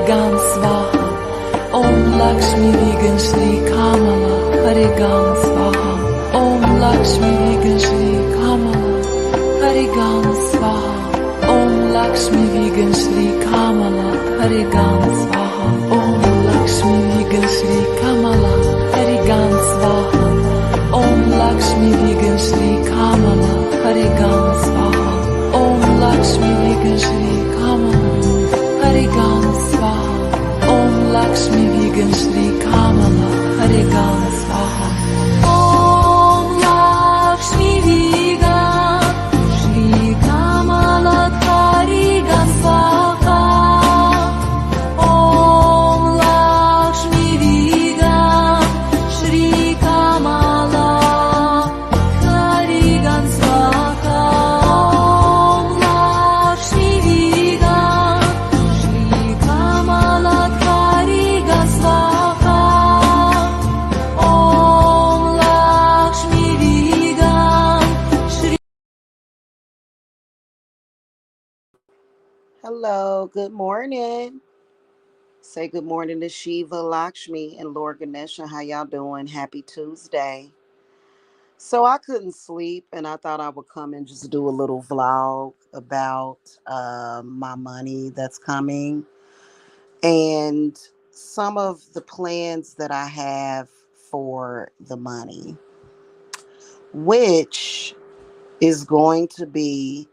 Harigan Swaha. Om Lakshmi Vegan Shri Kamala. Harigan Swaha. Om Lakshmi Vegan Shri Kamala. Harigan Swaha. Om Lakshmi Vegan Shri Kamala. Harigan Swaha. Om Lakshmi Vegan Shri Kamala. Harigan Swaha. Om Lakshmi Vegan Shri Kamala. Harigan Swaha. Om Lakshmi Vegan Shri Kamala. Harigan Swaha. Om Lakshmi Vegan Shri Kamala. Harigan Swaha. Om Lakshmi Vegan Shri Kamala. Harigan Swaha. Om Lakshmi Vegan Shri Kamala. Harigan Swaha. Om Lakshmi Vegan Shri Kamala. Harigan Swaha. Om Lakshmi Vegan Shri. Hello, good morning. Say good morning to Shiva, Lakshmi, and Lord Ganesha. How y'all doing? Happy Tuesday. So I couldn't sleep, and I thought I would come and just do a little vlog about my money that's coming and some of the plans that I have for the money, which is going to be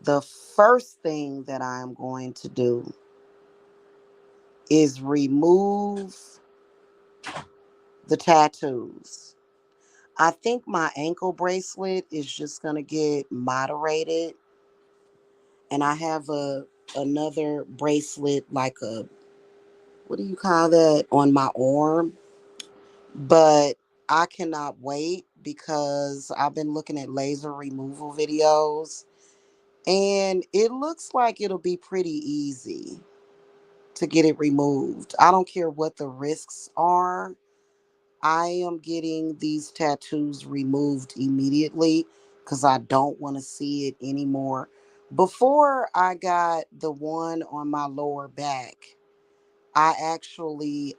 the first thing that I'm going to do is remove the tattoos. I think my ankle bracelet is just going to get moderated, and I have a another bracelet, like a, what do you call that, on my arm, but I cannot wait because I've been looking at laser removal videos, and it looks like it'll be pretty easy to get it removed. I don't care what the risks are. I am getting these tattoos removed immediately because I don't want to see it anymore. Before I got the one on my lower back, I actually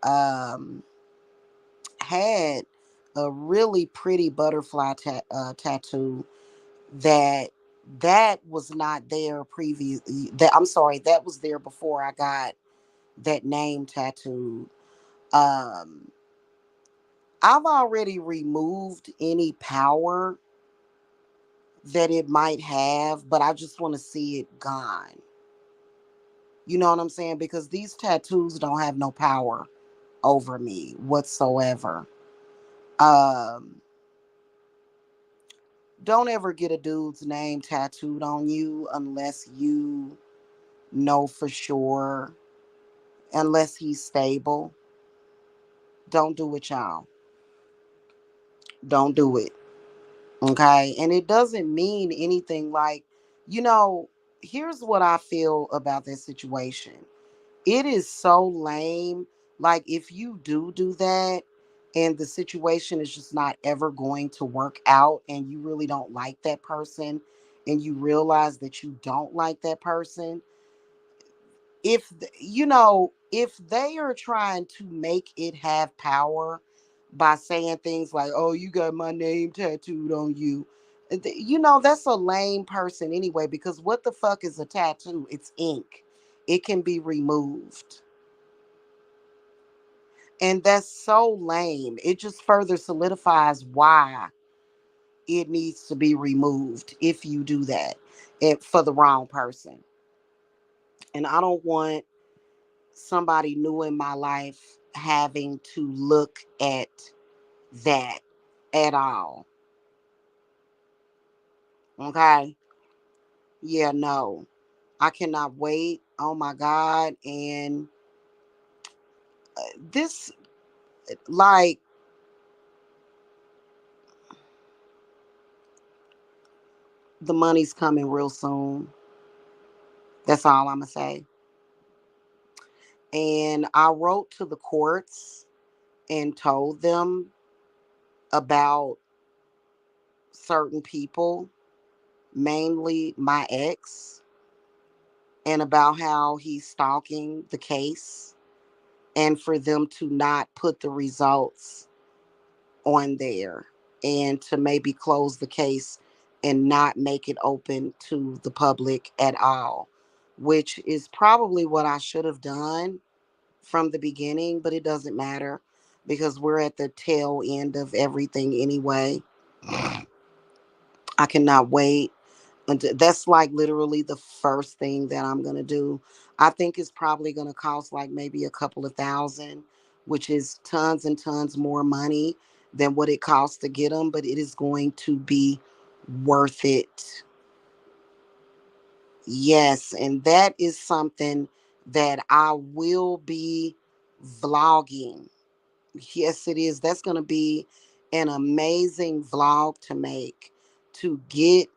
had a really pretty butterfly tattoo that was not there previous. That, I'm sorry, that was there before I got that name tattooed. Um, I've already removed any power that it might have, but I just want to see it gone. You know what I'm saying? Because these tattoos don't have no power over me whatsoever. Um, don't ever get a dude's name tattooed on you unless you know for sure, unless he's stable. Don't do it, y'all. Don't do it. Okay. And it doesn't mean anything, like, you know, here's what I feel about this situation. It is so lame. Like, if you do that and the situation is just not ever going to work out and you really don't like that person and you realize that you don't like that person, if they are trying to make it have power by saying things like, oh, you got my name tattooed on you, that's a lame person anyway, because what the fuck is a tattoo? It's ink. It can be removed. And that's so lame. It just further solidifies why it needs to be removed if you do that for the wrong person. And I don't want somebody new in my life having to look at that at all. Okay? Yeah, no. I cannot wait. Oh my God. And this, like, the money's coming real soon. That's all I'm going to say. And I wrote to the courts and told them about certain people, mainly my ex, and about how he's stalking the case. and for them to not put the results on there and to maybe close the case and not make it open to the public at all, which is probably what I should have done from the beginning, but it doesn't matter because we're at the tail end of everything anyway. I cannot wait. And that's like literally the first thing that I'm going to do. I think it's probably going to cost like maybe a couple of thousand, which is tons and tons more money than what it costs to get them, but it is going to be worth it. Yes, and that is something that I will be vlogging. Yes, it is. That's going to be an amazing vlog to make to get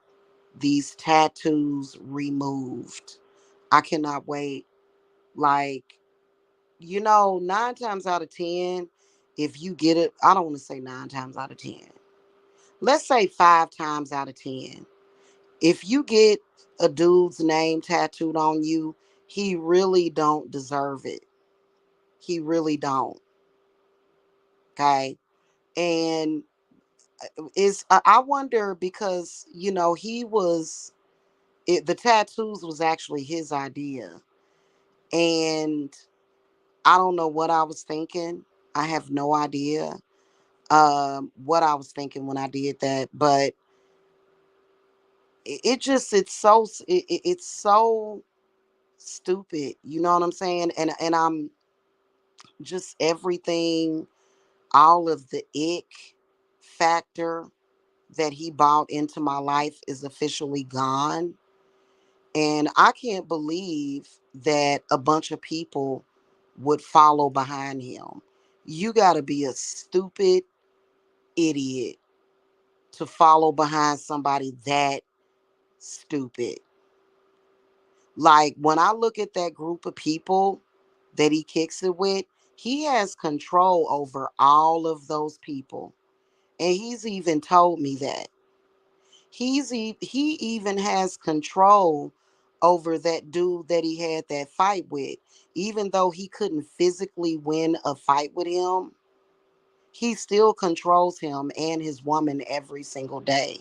these tattoos removed. I cannot wait. Like, nine times out of 10, if you get it, I don't want to say nine times out of 10. Let's say five times out of 10. If you get a dude's name tattooed on you, he really don't deserve it. He really don't. Okay. And I wonder because, the tattoos was actually his idea. And I don't know what I was thinking. I have no idea what I was thinking when I did that, but it's so stupid. You know what I'm saying? And I'm just everything, all of the ick factor that he brought into my life is officially gone. And I can't believe that a bunch of people would follow behind him. You got to be a stupid idiot to follow behind somebody that stupid. Like when I look at that group of people that he kicks it with, he has control over all of those people. And he's even told me that. He even has control over that dude that he had that fight with. Even though he couldn't physically win a fight with him, he still controls him and his woman every single day.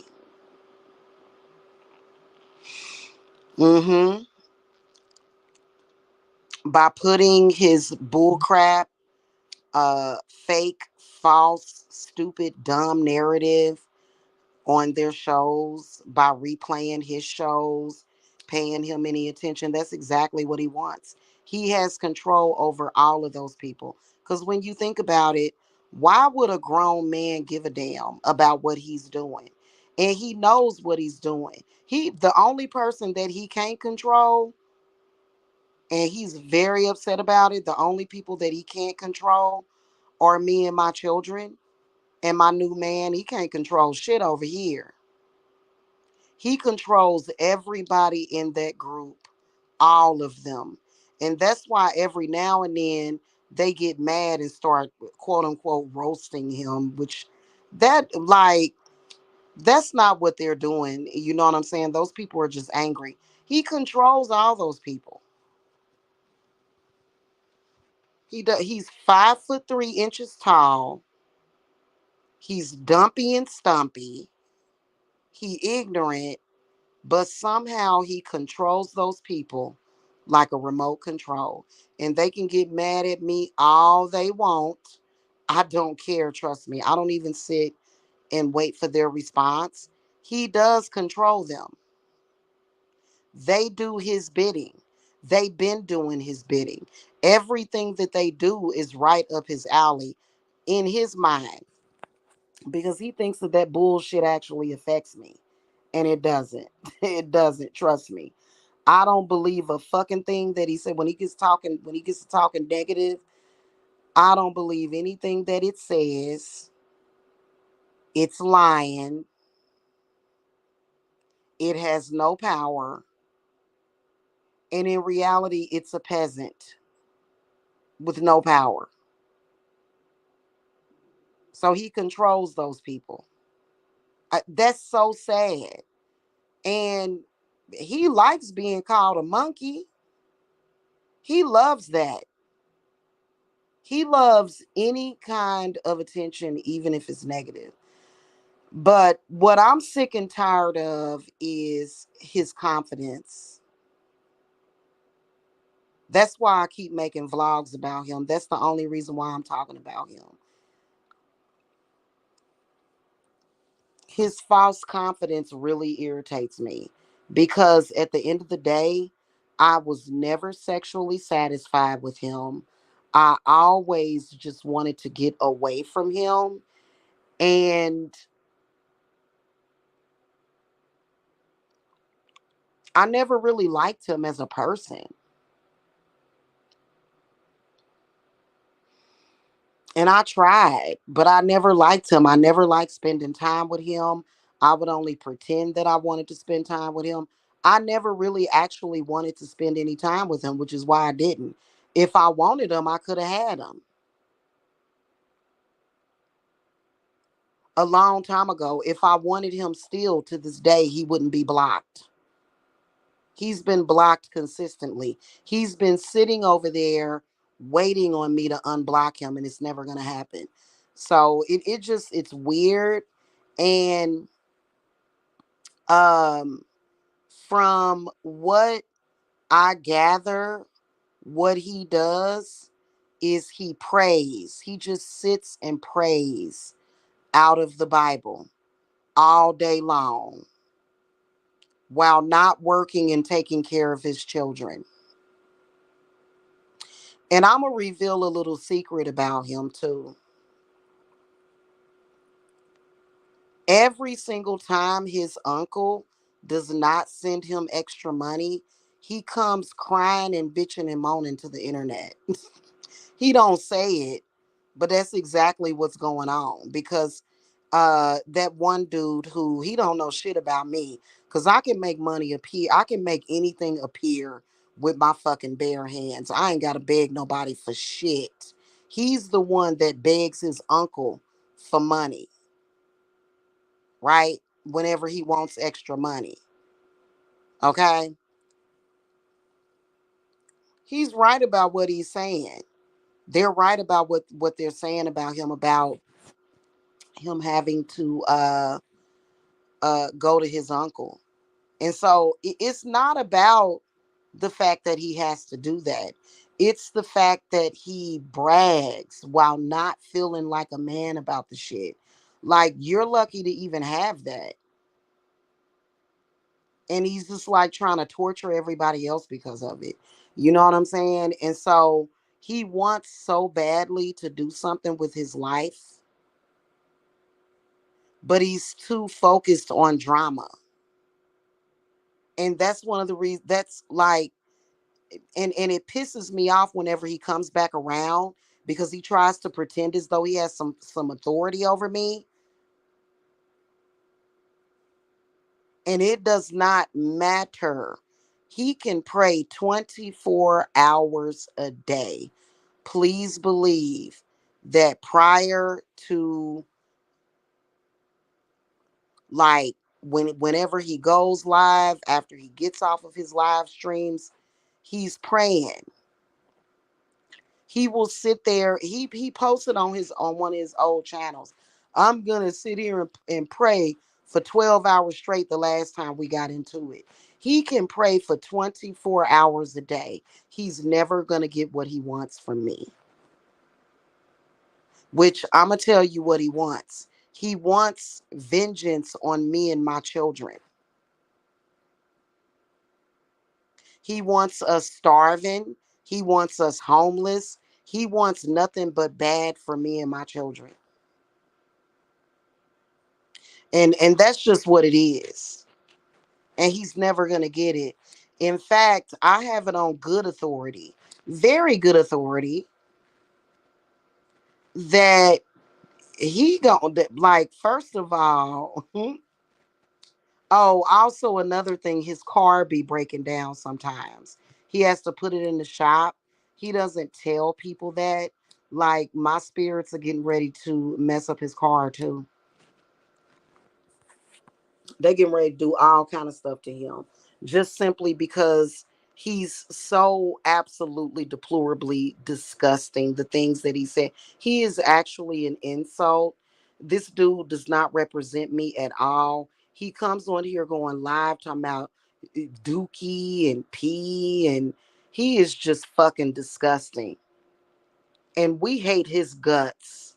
Mm-hmm. By putting his bullcrap, fake, false, stupid, dumb narrative on their shows, by replaying his shows, paying him any attention. That's exactly what he wants. He has control over all of those people. Because when you think about it, why would a grown man give a damn about what he's doing? And he knows what he's doing. The only person that he can't control, and he's very upset about it, the only people that he can't control are me and my children and my new man. He can't control shit over here. He controls everybody in that group, all of them. And that's why every now and then they get mad and start quote unquote roasting him, which that like that's not what they're doing. You know what I'm saying? Those people are just angry. He controls all those people. He's 5'3" tall. He's dumpy and stumpy. He ignorant, but somehow he controls those people like a remote control. And they can get mad at me all they want. I don't care, trust me. I don't even sit and wait for their response. He does control them. They do his bidding. They've been doing his bidding. Everything that they do is right up his alley in his mind because he thinks that bullshit actually affects me. And it doesn't. It doesn't, trust me. I don't believe a fucking thing that he said when he gets to talking negative. I don't believe anything that it says. It's lying. It has no power. And in reality, it's a peasant with no power. So he controls those people. That's so sad. And he likes being called a monkey. He loves that. He loves any kind of attention, even if it's negative. But what I'm sick and tired of is his confidence. That's why I keep making vlogs about him. That's the only reason why I'm talking about him. His false confidence really irritates me because at the end of the day, I was never sexually satisfied with him. I always just wanted to get away from him. And I never really liked him as a person. And I tried, but I never liked him. I never liked spending time with him. I would only pretend that I wanted to spend time with him. I never really actually wanted to spend any time with him, which is why I didn't. If I wanted him, I could have had him a long time ago. If I wanted him still to this day, he wouldn't be blocked. He's been blocked consistently. He's been sitting over there waiting on me to unblock him, and it's never going to happen. So it's weird. And um from what I gather, what he does is he prays. He just sits and prays out of the Bible all day long while not working and taking care of his children. And I'm going to reveal a little secret about him too. Every single time his uncle does not send him extra money, he comes crying and bitching and moaning to the internet. He don't say it, but that's exactly what's going on because that one dude who he don't know shit about me because I can make money appear. I can make anything appear with my fucking bare hands. I ain't got to beg nobody for shit. He's the one that begs his uncle for money, right? Whenever he wants extra money. Okay? He's right about what he's saying. They're right about what they're saying about him having to go to his uncle. And so it's not about the fact that he has to do that. It's the fact that he brags while not feeling like a man about the shit. Like you're lucky to even have that. And he's just like trying to torture everybody else because of it. You know what I'm saying? And so he wants so badly to do something with his life, but he's too focused on drama. And that's one of the reasons that's like and it pisses me off whenever he comes back around because he tries to pretend as though he has some authority over me, and it does not matter. He can pray 24 hours a day. Please believe that prior to like whenever he goes live, after he gets off of his live streams, he's praying. He will sit there. He posted on one of his old channels. I'm gonna sit here and pray for 12 hours straight the last time we got into it. He can pray for 24 hours a day. He's never gonna get what he wants from me. Which I'm gonna tell you what he wants. He wants vengeance on me and my children. He wants us starving. He wants us homeless. He wants nothing but bad for me and my children. And that's just what it is. And he's never going to get it. In fact, I have it on good authority, very good authority, that he going to, like, first of all, oh, also another thing, his car be breaking down sometimes. He has to put it in the shop. He doesn't tell people that. Like, my spirits are getting ready to mess up his car too. They getting ready to do all kind of stuff to him just simply because He's so absolutely deplorably disgusting, the things that he said. He is actually an insult. This dude does not represent me at all. He comes on here going live talking about Dookie and P, and he is just fucking disgusting. And we hate his guts.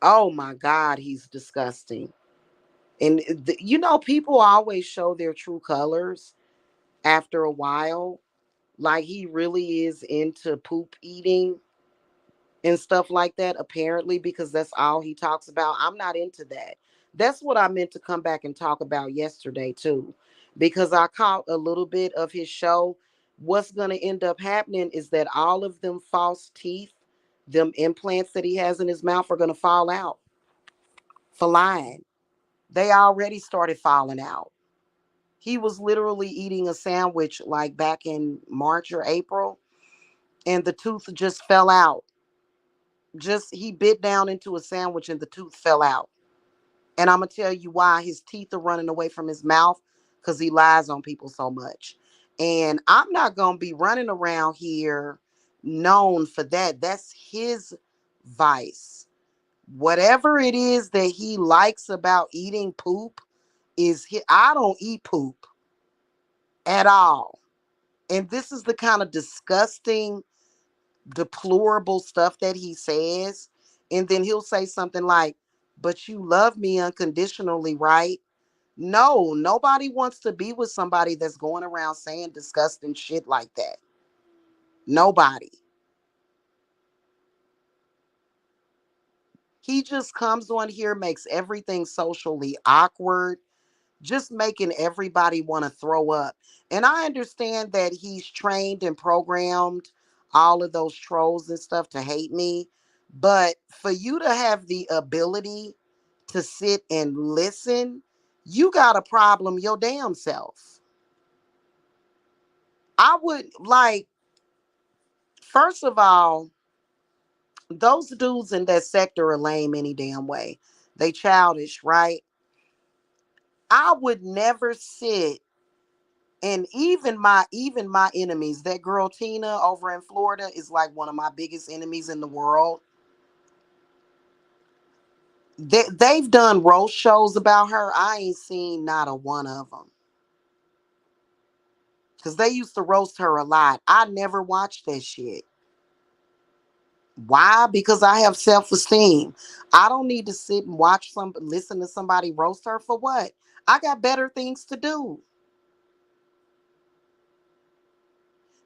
Oh my God, he's disgusting. And people always show their true colors after a while. Like he really is into poop eating and stuff like that, apparently, because that's all he talks about. I'm not into that. That's what I meant to come back and talk about yesterday, too, because I caught a little bit of his show. What's going to end up happening is that all of them false teeth, them implants that he has in his mouth, are going to fall out for lying. They already started falling out. He was literally eating a sandwich like back in March or April, and the tooth just fell out. Just he bit down into a sandwich and the tooth fell out. And I'm gonna tell you why. His teeth are running away from his mouth because he lies on people so much. And I'm not gonna be running around here known for that. That's his vice. Whatever it is that he likes about eating poop I don't eat poop at all. And this is the kind of disgusting, deplorable stuff that he says. And then he'll say something like, but you love me unconditionally, right? No, nobody wants to be with somebody that's going around saying disgusting shit like that. Nobody. He just comes on here, makes everything socially awkward, just making everybody want to throw up. And I understand that he's trained and programmed all of those trolls and stuff to hate me. But for you to have the ability to sit and listen, you got a problem your damn self. I would like, first of all, those dudes in that sector are lame any damn way. They childish, right? I would never sit. And even my enemies, that girl Tina over in Florida is like one of my biggest enemies in the world. They've done roast shows about her. I ain't seen not a one of them because they used to roast her a lot. I never watched that shit. Why? Because I have self-esteem. I don't need to sit and listen to somebody roast her for what? I got better things to do.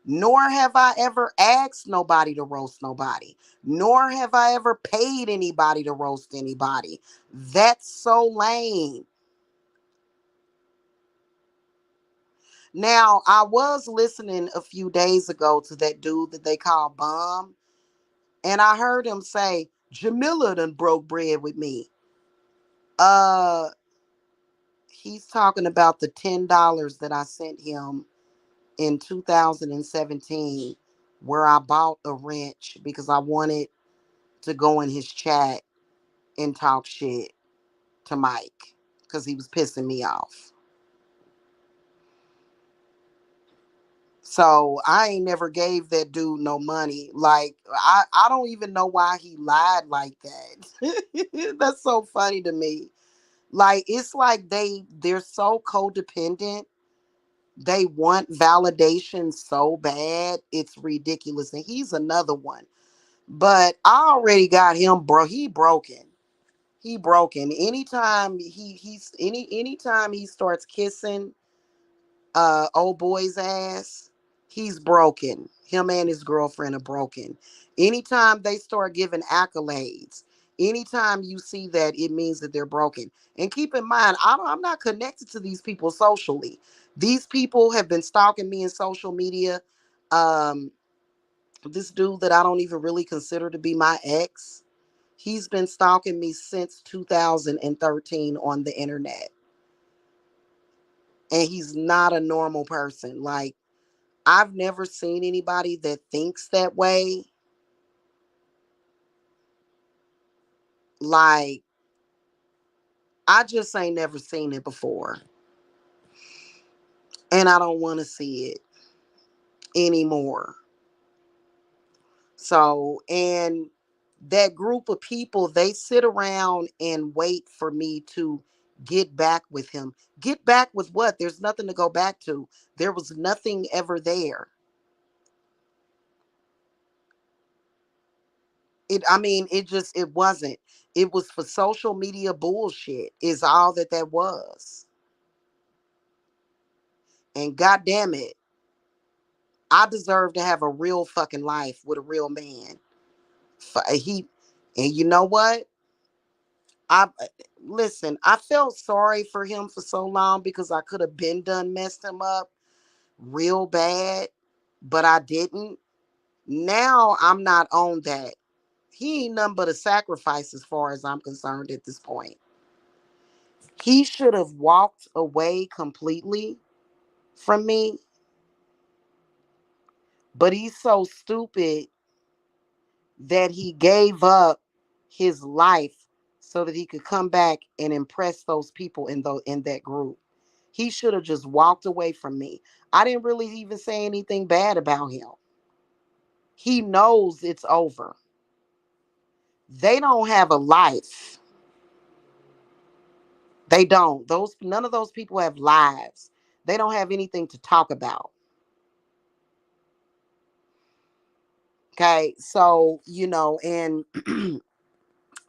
Nor have I ever asked nobody to roast nobody. Nor have I ever paid anybody to roast anybody. That's so lame. Now, I was listening a few days ago to that dude that they call Bomb, and I heard him say, Jamila done broke bread with me. Uh, he's talking about the $10 that I sent him in 2017, where I bought a wrench because I wanted to go in his chat and talk shit to Mike because he was pissing me off. So I ain't never gave that dude no money. Like I don't even know why he lied like that. That's so funny to me. Like it's like they're so codependent. They want validation so bad. It's ridiculous. And he's another one. But I already got him, bro. He broken. He broken. Anytime he starts kissing old boy's ass, he's broken. Him and his girlfriend are broken. Anytime they start giving accolades, anytime you see that, it means that they're broken. And keep in mind, I'm not connected to these people socially. These people have been stalking me in social media. Um, this dude that I don't even really consider to be my ex, he's been stalking me since 2013 on the internet. And he's not a normal person. Like, I've never seen anybody that thinks that way. Like, I just ain't never seen it before. And I don't want to see it anymore. So, and that group of people, they sit around and wait for me to get back with him. Get back with what? There's nothing to go back to. There was nothing ever there. I mean, it wasn't. It was for social media bullshit, is all that that was. And goddamn it, I deserve to have a real fucking life with a real man. He, and you know what? I listen. I felt sorry for him for so long because I could have been done messed him up real bad, but I didn't. Now I'm not on that. He ain't nothing but a sacrifice as far as I'm concerned at this point. He should have walked away completely from me, but he's so stupid that he gave up his life so that he could come back and impress those people in that group. He should have just walked away from me. I didn't really even say anything bad about him. He knows it's over. They don't have a life. They don't. Those none of those people have lives. They don't have anything to talk about. Okay? So, and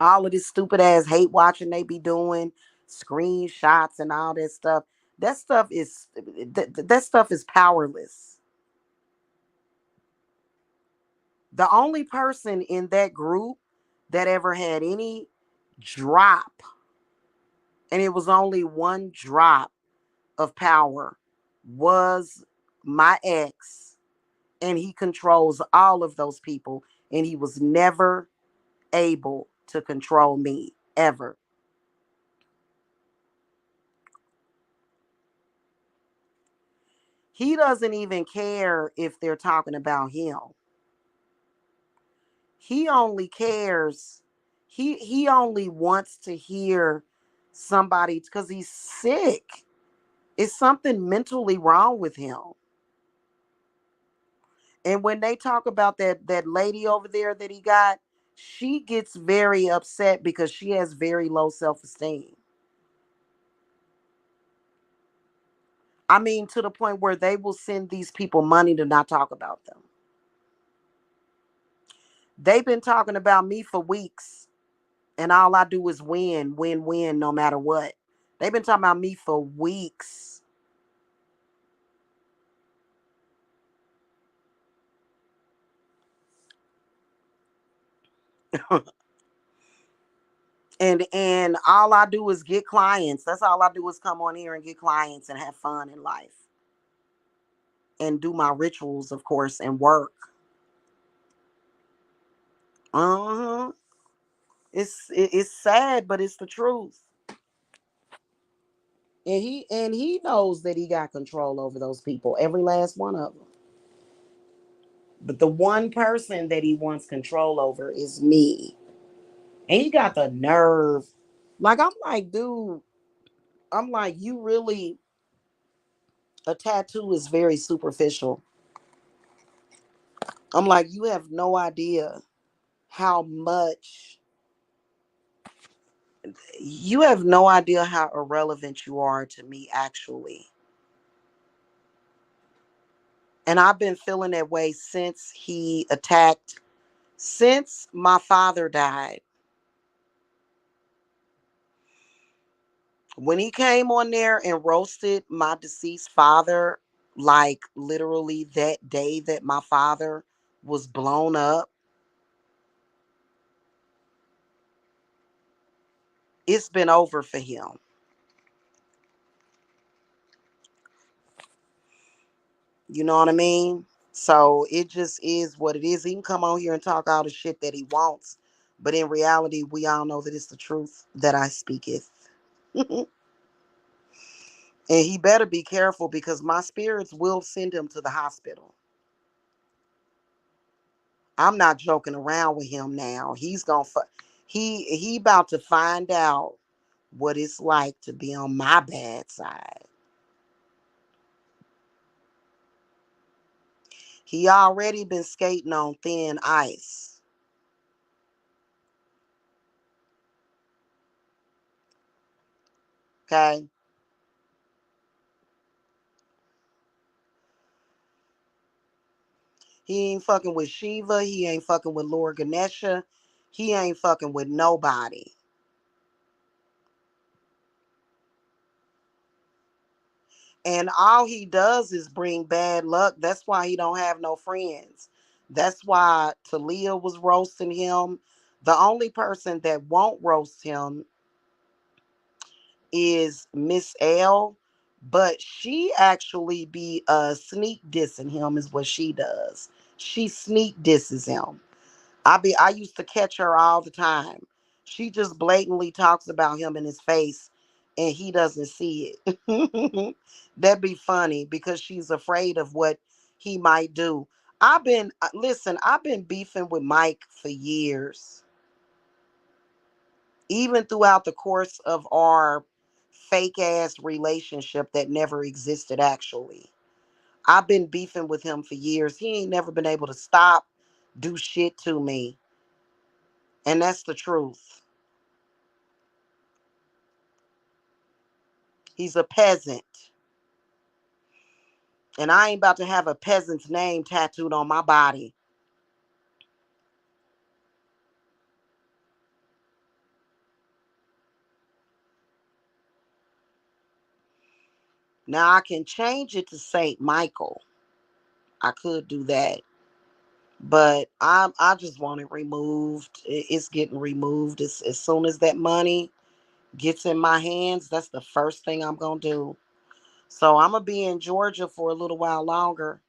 all of this stupid ass hate watching they be doing, screenshots and all that stuff. That stuff is powerless. The only person in that group that ever had any drop, and it was only one drop of power, was my ex, and he controls all of those people, and he was never able to control me ever. He doesn't even care if they're talking about him. He only cares. He only wants to hear somebody because he's sick. It's something mentally wrong with him. And when they talk about that lady over there that he got, she gets very upset because she has very low self-esteem. I mean, to the point where they will send these people money to not talk about them. They've been talking about me for weeks, and all I do is win, win, win, no matter what. They've been talking about me for weeks. And all I do is get clients. That's all I do is come on here and get clients and have fun in life and do my rituals, of course, and work. Uh-huh. It's sad, but it's the truth. And he knows that he got control over those people, every last one of them. But the one person that he wants control over is me. And he got the nerve. Like, I'm like, dude, I'm like, you really, a tattoo is very superficial. I'm like, you have no idea how much, you have no idea how irrelevant you are to me, actually. And I've been feeling that way since he attacked, since my father died. When he came on there and roasted my deceased father, like literally that day that my father was blown up, it's been over for him. You know what I mean? So it just is what it is. He can come on here and talk all the shit that he wants. But in reality, we all know that it's the truth that I speaketh. And he better be careful because my spirits will send him to the hospital. I'm not joking around with him now. He's gonna he about to find out what it's like to be on my bad side. He already been skating on thin ice. Okay. He ain't fucking with Shiva. He ain't fucking with Lord Ganesha. He ain't fucking with nobody. And all he does is bring bad luck. That's why he don't have no friends. That's why Talia was roasting him. The only person that won't roast him is Miss L, but she actually be sneak dissing him is what she does. She sneak disses him. I used to catch her all the time. She just blatantly talks about him in his face and he doesn't see it. That'd be funny because she's afraid of what he might do. I've been beefing with Mike for years. Even throughout the course of our fake ass relationship that never existed actually. I've been beefing with him for years. He ain't never been able to stop, do shit to me. And that's the truth. He's a peasant. And I ain't about to have a peasant's name tattooed on my body. Now I can change it to Saint Michael. I could do that. But I just want it removed. It's getting removed as soon as that money gets in my hands. That's the first thing I'm gonna do. So I'm gonna be in Georgia for a little while longer.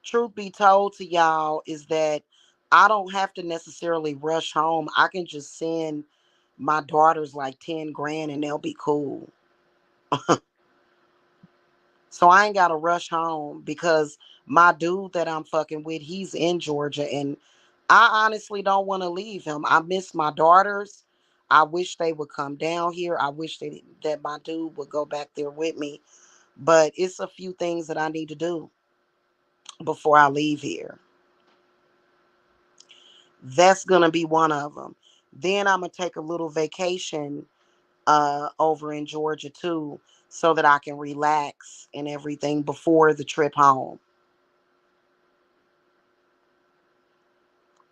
Truth be told to y'all is that I don't have to necessarily rush home. I can just send my daughters like 10 grand and they'll be cool. So I ain't got to rush home because my dude that I'm fucking with, he's in Georgia and I honestly don't want to leave him. I miss my daughters. I wish they would come down here. I wish that my dude would go back there with me. But it's a few things that I need to do before I leave here. That's going to be one of them. Then I'm going to take a little vacation over in Georgia too so that I can relax and everything before the trip home.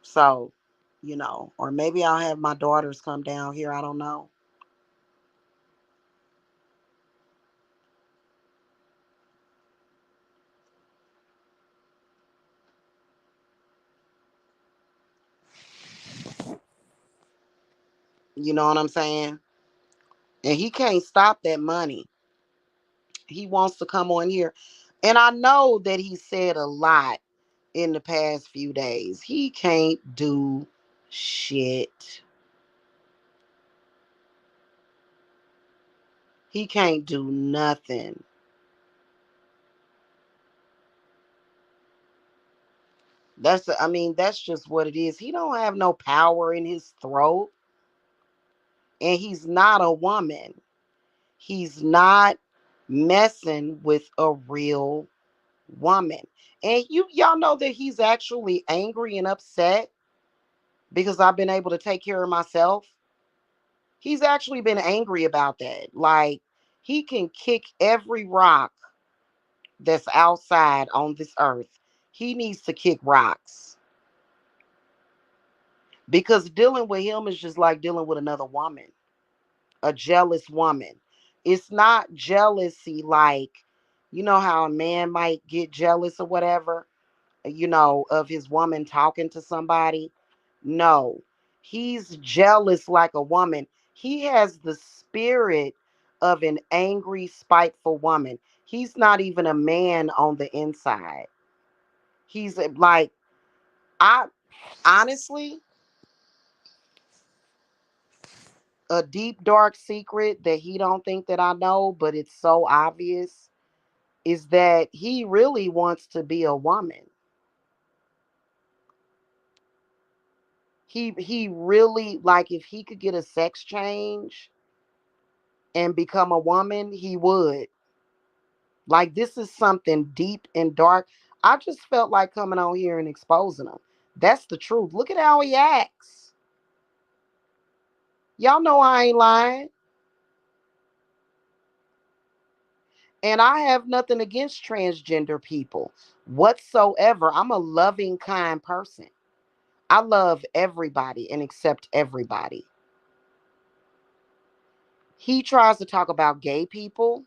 So, or maybe I'll have my daughters come down here. I don't know. You know what I'm saying? And he can't stop that money. He wants to come on here. And I know that he said a lot in the past few days. He can't do shit. He can't do nothing. That's just what it is. He don't have no power in his throat and he's not a woman. He's not messing with a real woman. And y'all know that he's actually angry and upset because I've been able to take care of myself. He's actually been angry about that. Like he can kick every rock that's outside on this earth. He needs to kick rocks because dealing with him is just like dealing with another woman, a jealous woman. It's not jealousy like, how a man might get jealous or whatever, of his woman talking to somebody. No, he's jealous like a woman. He has the spirit of an angry, spiteful woman. He's not even a man on the inside. He's like, I honestly, a deep, dark secret that he don't think that I know, but it's so obvious, is that he really wants to be a woman. He really like if he could get a sex change and become a woman, he would. Like this is something deep and dark. I just felt like coming on here and exposing him. That's the truth. Look at how he acts. Y'all know I ain't lying. And I have nothing against transgender people whatsoever. I'm a loving, kind person. I love everybody and accept everybody. He tries to talk about gay people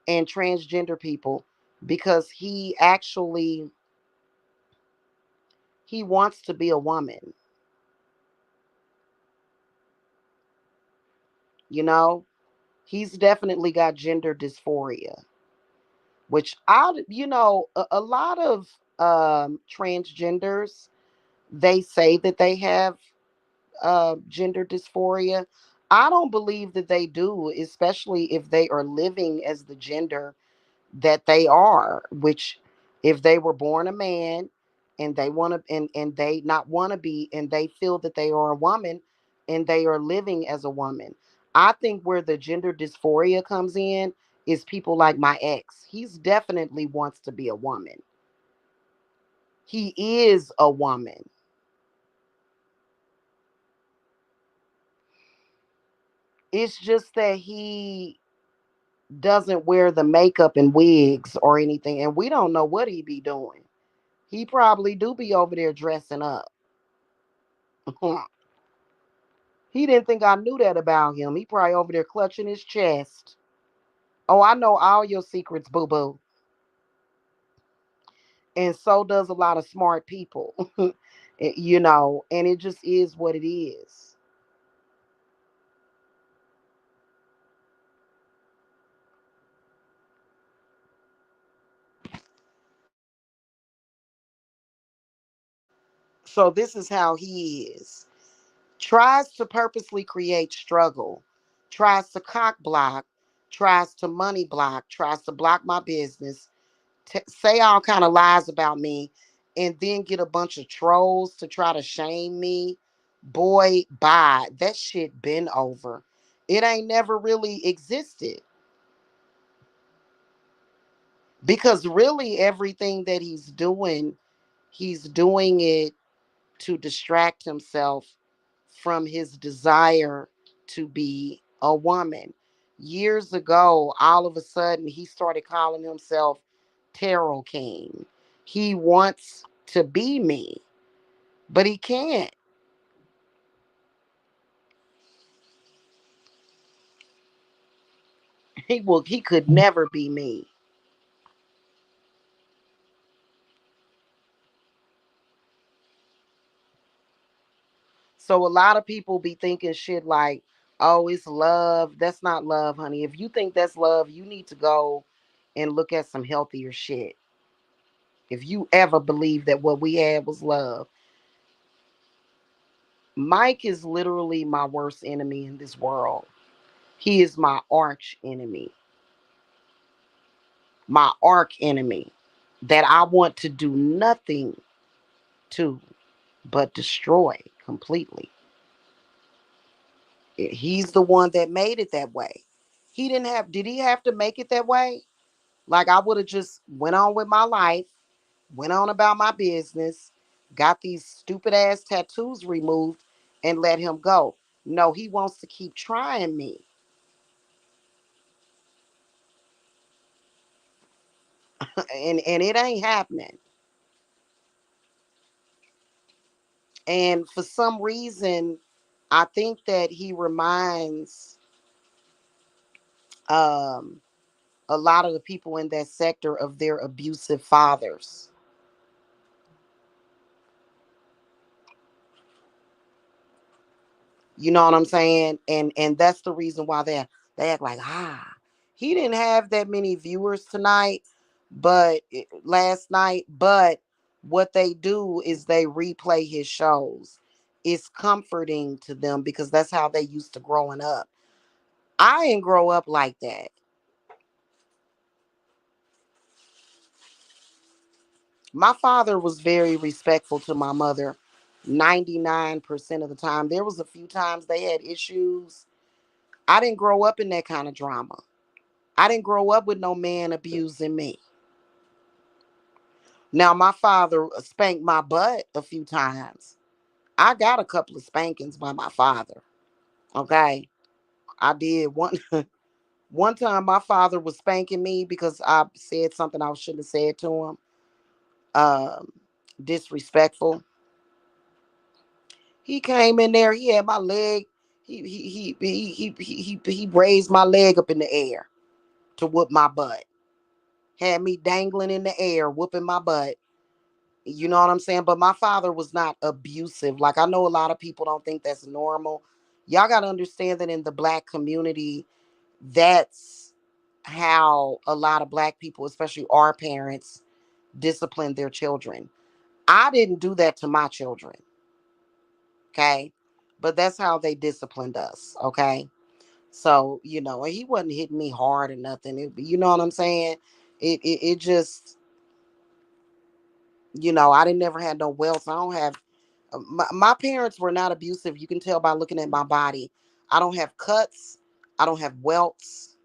and transgender people because he wants to be a woman, you know? He's definitely got gender dysphoria, which a lot of transgenders, they say that they have gender dysphoria. I don't believe that they do, especially if they are living as the gender that they are, which if they were born a man and they want to and they not want to be and they feel that they are a woman and they are living as a woman. I think where the gender dysphoria comes in is people like my ex. He's definitely wants to be a woman. He is a woman. It's just that he doesn't wear the makeup and wigs or anything, and we don't know what he be doing. He probably do be over there dressing up. He didn't think I knew that about him. He probably over there clutching his chest. Oh, I know all your secrets, boo boo. And so does a lot of smart people, and it just is what it is. So this is how he is. Tries to purposely create struggle, tries to cock block, tries to money block, tries to block my business, say all kind of lies about me, and then get a bunch of trolls to try to shame me. Boy, bye. That shit been over. It ain't never really existed because really everything that he's doing it to distract himself from his desire to be a woman. Years ago, all of a sudden, he started calling himself Tarot King. He wants to be me, but he can't. He could never be me. So a lot of people be thinking shit like, "Oh, it's love." That's not love, honey. If you think that's love, you need to go and look at some healthier shit. If you ever believe that what we had was love, Mike is literally my worst enemy in this world. He is my arch enemy, my arch enemy that I want to do nothing to but destroy completely. He's the one that made it that way. Did he have to make it that way? Like I would have just went on with my life, went on about my business, got these stupid ass tattoos removed and let him go. No, he wants to keep trying me. And it ain't happening. And for some reason, I think that he reminds um, a lot of the people in that sector of their abusive fathers. You know what I'm saying? And that's the reason why they act like he didn't have that many viewers tonight, but last night. But what they do is they replay his shows. It's comforting to them because that's how they used to growing up. I didn't grow up like that. My father was very respectful to my mother 99% of the time. There was a few times they had issues. I didn't grow up in that kind of drama. I didn't grow up with no man abusing me. Now, my father spanked my butt a few times. I got a couple of spankings by my father. Okay. I did one one time my father was spanking me because I said something I shouldn't have said to him. Um, Disrespectful. He came in there, he had my leg, he raised my leg up in the air to whoop my butt. Had me dangling in the air, whooping my butt. You know what I'm saying? But my father was not abusive. Like, I know a lot of people don't think that's normal. Y'all got to understand that in the black community, that's how a lot of black people, especially our parents, discipline their children. I didn't do that to my children. Okay. But that's how they disciplined us. Okay. So, he wasn't hitting me hard or nothing. You know what I'm saying? It just, I didn't never had no welts. I don't have, my parents were not abusive. You can tell by looking at my body. I don't have cuts. I don't have welts.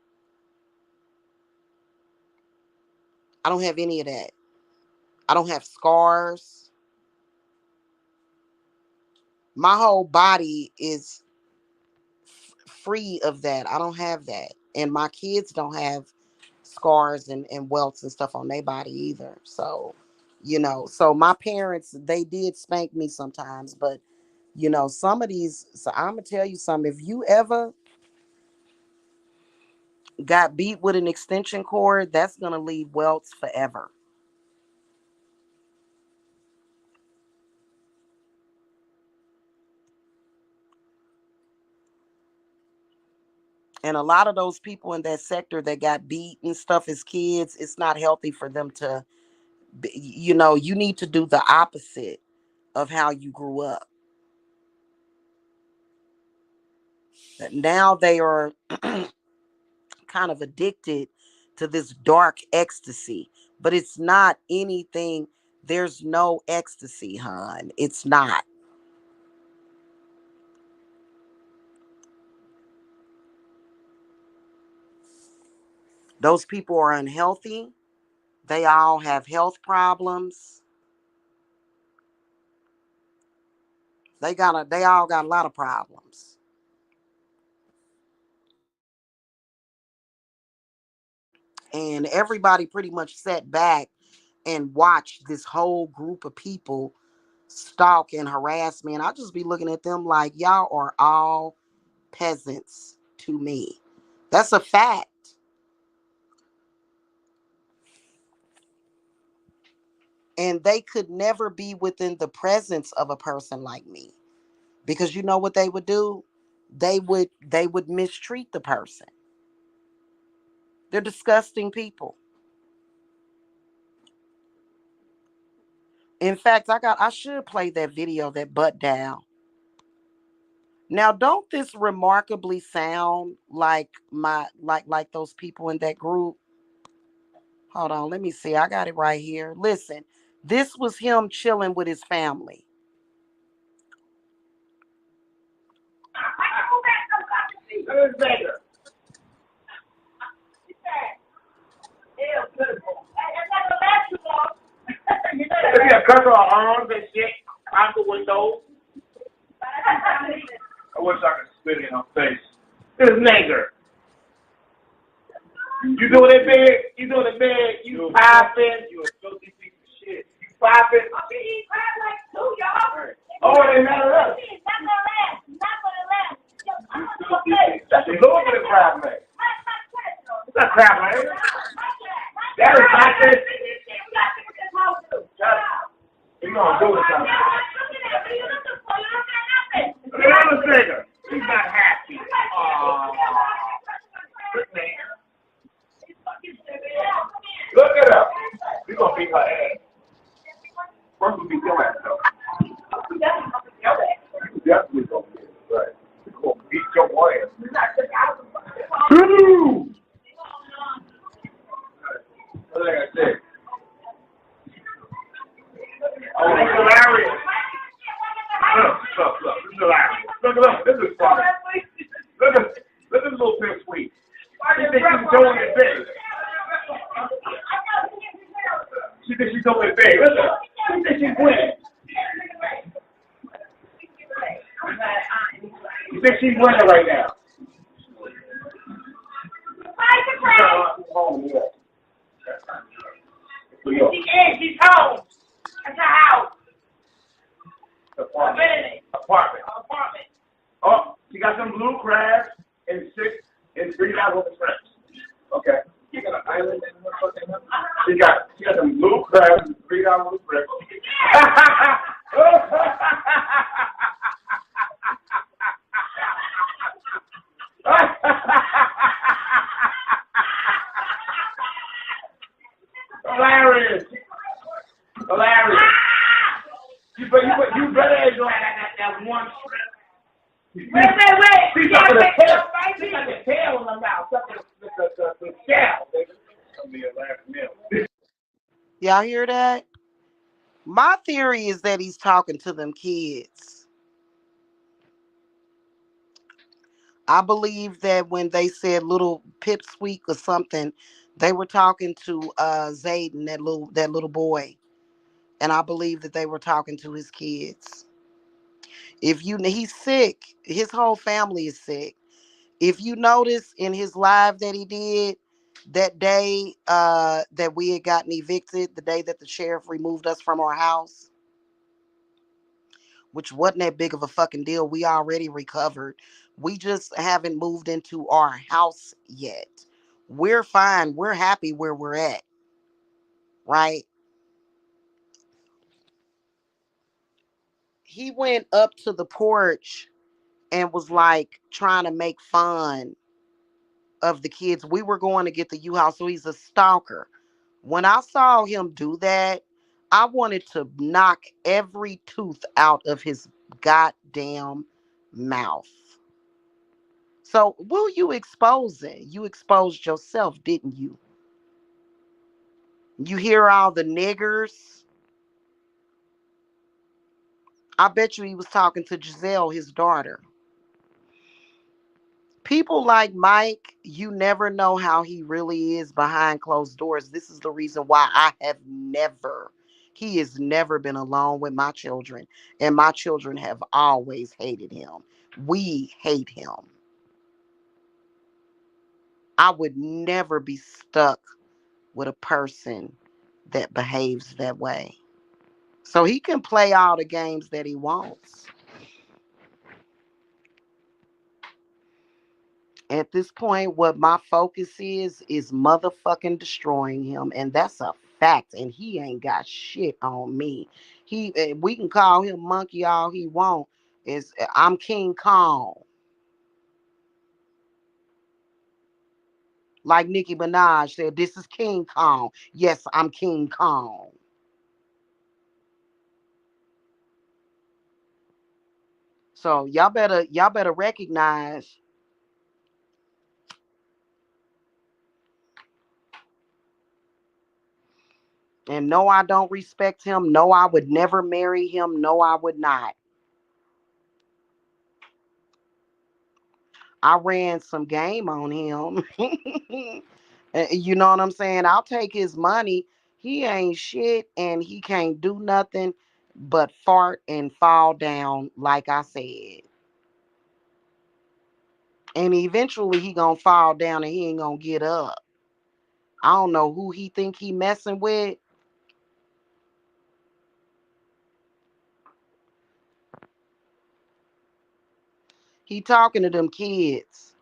I don't have any of that. I don't have scars. My whole body is free of that. I don't have that. And my kids don't have scars and welts and stuff on their body either. So, so my parents, they did spank me sometimes, but some of these, so I'm gonna tell you something. If you ever got beat with an extension cord, that's gonna leave welts forever. And a lot of those people in that sector that got beat and stuff as kids, it's not healthy for them to, you need to do the opposite of how you grew up. Now they are kind of addicted to this dark ecstasy, but it's not anything. There's no ecstasy, hon. It's not. Those people are unhealthy. They all have health problems. They all got a lot of problems. And everybody pretty much sat back and watched this whole group of people stalk and harass me. And I just be looking at them like, y'all are all peasants to me. That's a fact. And they could never be within the presence of a person like me. Because you know what they would do? They would mistreat the person. They're disgusting people. In fact, I should play that video, that butt down. Now, don't this remarkably sound like like those people in that group? Hold on, let me see. I got it right here. Listen, this was him chilling with his family. If you cut her arms and shit out the window, I wish I could spit in her face. This nigger. You doing it big? You doing it big? You popping? You a filthy piece of shit. You popping? I mean, he popped like 2 yards. Oh, it ain't matter up. Not gonna last. Not gonna last. That's a little bit of crap, man. It's not crap, man. That is not this. You gonna do it, son. Look at the nigger. He's not happy. Good man. Look at her. We gonna beat her ass. First we beat your ass, though. You definitely gonna beat it, right? We gonna beat your ass. Woo! Like I said. Oh, it's hilarious. Look. This is hilarious. Look. This is funny. Look at this little pig sweet. He thinks he's doing it big. big. Listen, who thinks she's winning? You think she's winning right now? Home, yeah. She is. She's home. That's her house. Apartment. Oh, she got some blue crabs and $3 worth of shrimp. Okay. She got an island and she got some blue crabs and $3 worth of shrimp. Hilarious. You better enjoy that one shrimp. Wait. She got the tail. She got the tail in her mouth. The shell. It's gonna be a last meal. Y'all hear that? My theory is that he's talking to them kids. I believe that when they said little pipsqueak or something, they were talking to Zayden, that little boy. And I believe that they were talking to his kids. He's sick. His whole family is sick. If you notice in his live that he did that day that we had gotten evicted, the day that the sheriff removed us from our house, which wasn't that big of a fucking deal. We already recovered. We just haven't moved into our house yet. We're fine. We're happy where we're at. Right? He went up to the porch and was like trying to make fun of the kids. We were going to get the U-Haul, so he's a stalker. When I saw him do that, I wanted to knock every tooth out of his goddamn mouth. So, who you exposing? You exposed yourself, didn't you? You hear all the niggers? I bet you he was talking to Giselle, his daughter. People like Mike, you never know how he really is behind closed doors. This is the reason why he has never been alone with my children. And my children have always hated him. We hate him. I would never be stuck with a person that behaves that way. So he can play all the games that he wants. At this point, what my focus is motherfucking destroying him, and that's a fact. And he ain't got shit on me. We can call him monkey all he want. I'm King Kong, like Nicki Minaj said. This is King Kong. Yes, I'm King Kong. So y'all better recognize. And no, I don't respect him. No, I would never marry him. No, I would not. I ran some game on him. You know what I'm saying? I'll take his money. He ain't shit and he can't do nothing but fart and fall down, like I said. And eventually he gonna fall down and he ain't gonna get up. I don't know who he think he messing with. He talking to them kids.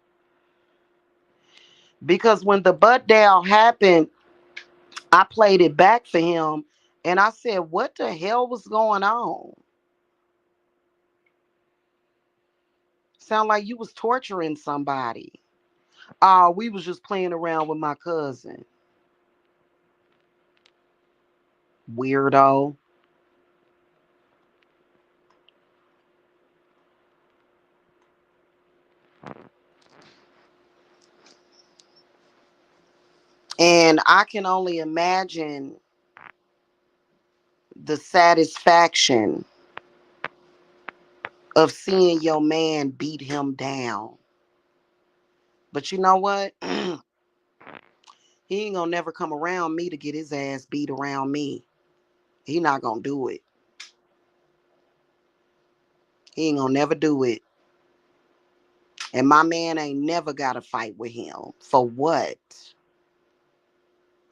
Because when the butt down happened, I played it back for him and I said, what the hell was going on? Sound like you was torturing somebody. Oh, we was just playing around with my cousin. Weirdo. And I can only imagine the satisfaction of seeing your man beat him down. But you know what? He ain't gonna never come around me to get his ass beat around me. He not gonna do it. He ain't gonna never do it. And my man ain't never got to fight with him. For what?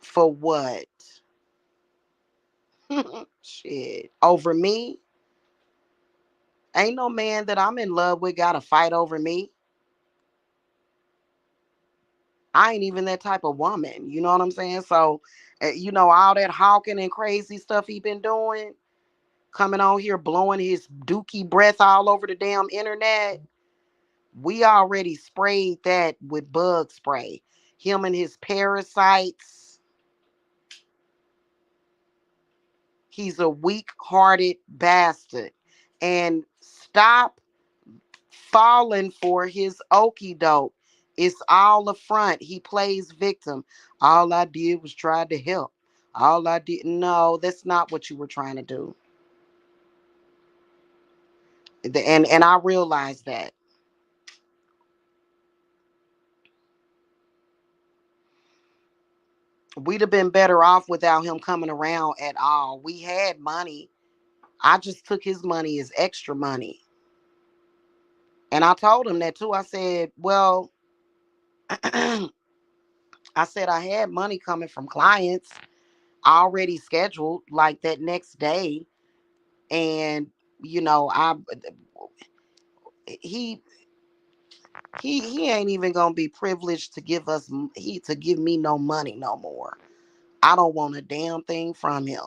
For what? Shit. Over me? Ain't no man that I'm in love with got to fight over me. I ain't even that type of woman. You know what I'm saying? So, all that hawking and crazy stuff he been doing, coming on here blowing his dookie breath all over the damn internet. We already sprayed that with bug spray. Him and his parasites. He's a weak-hearted bastard. And stop falling for his okie doke. It's all a front. He plays victim. All I did was try to help. All I did. No, that's not what you were trying to do. And I realized that. We'd have been better off without him coming around at all. We had money. I just took his money as extra money. And I told him that too. I said, well, I said I had money coming from clients already scheduled like that next day. And, I he he ain't even gonna be privileged to give me no money no more. I don't want a damn thing from him.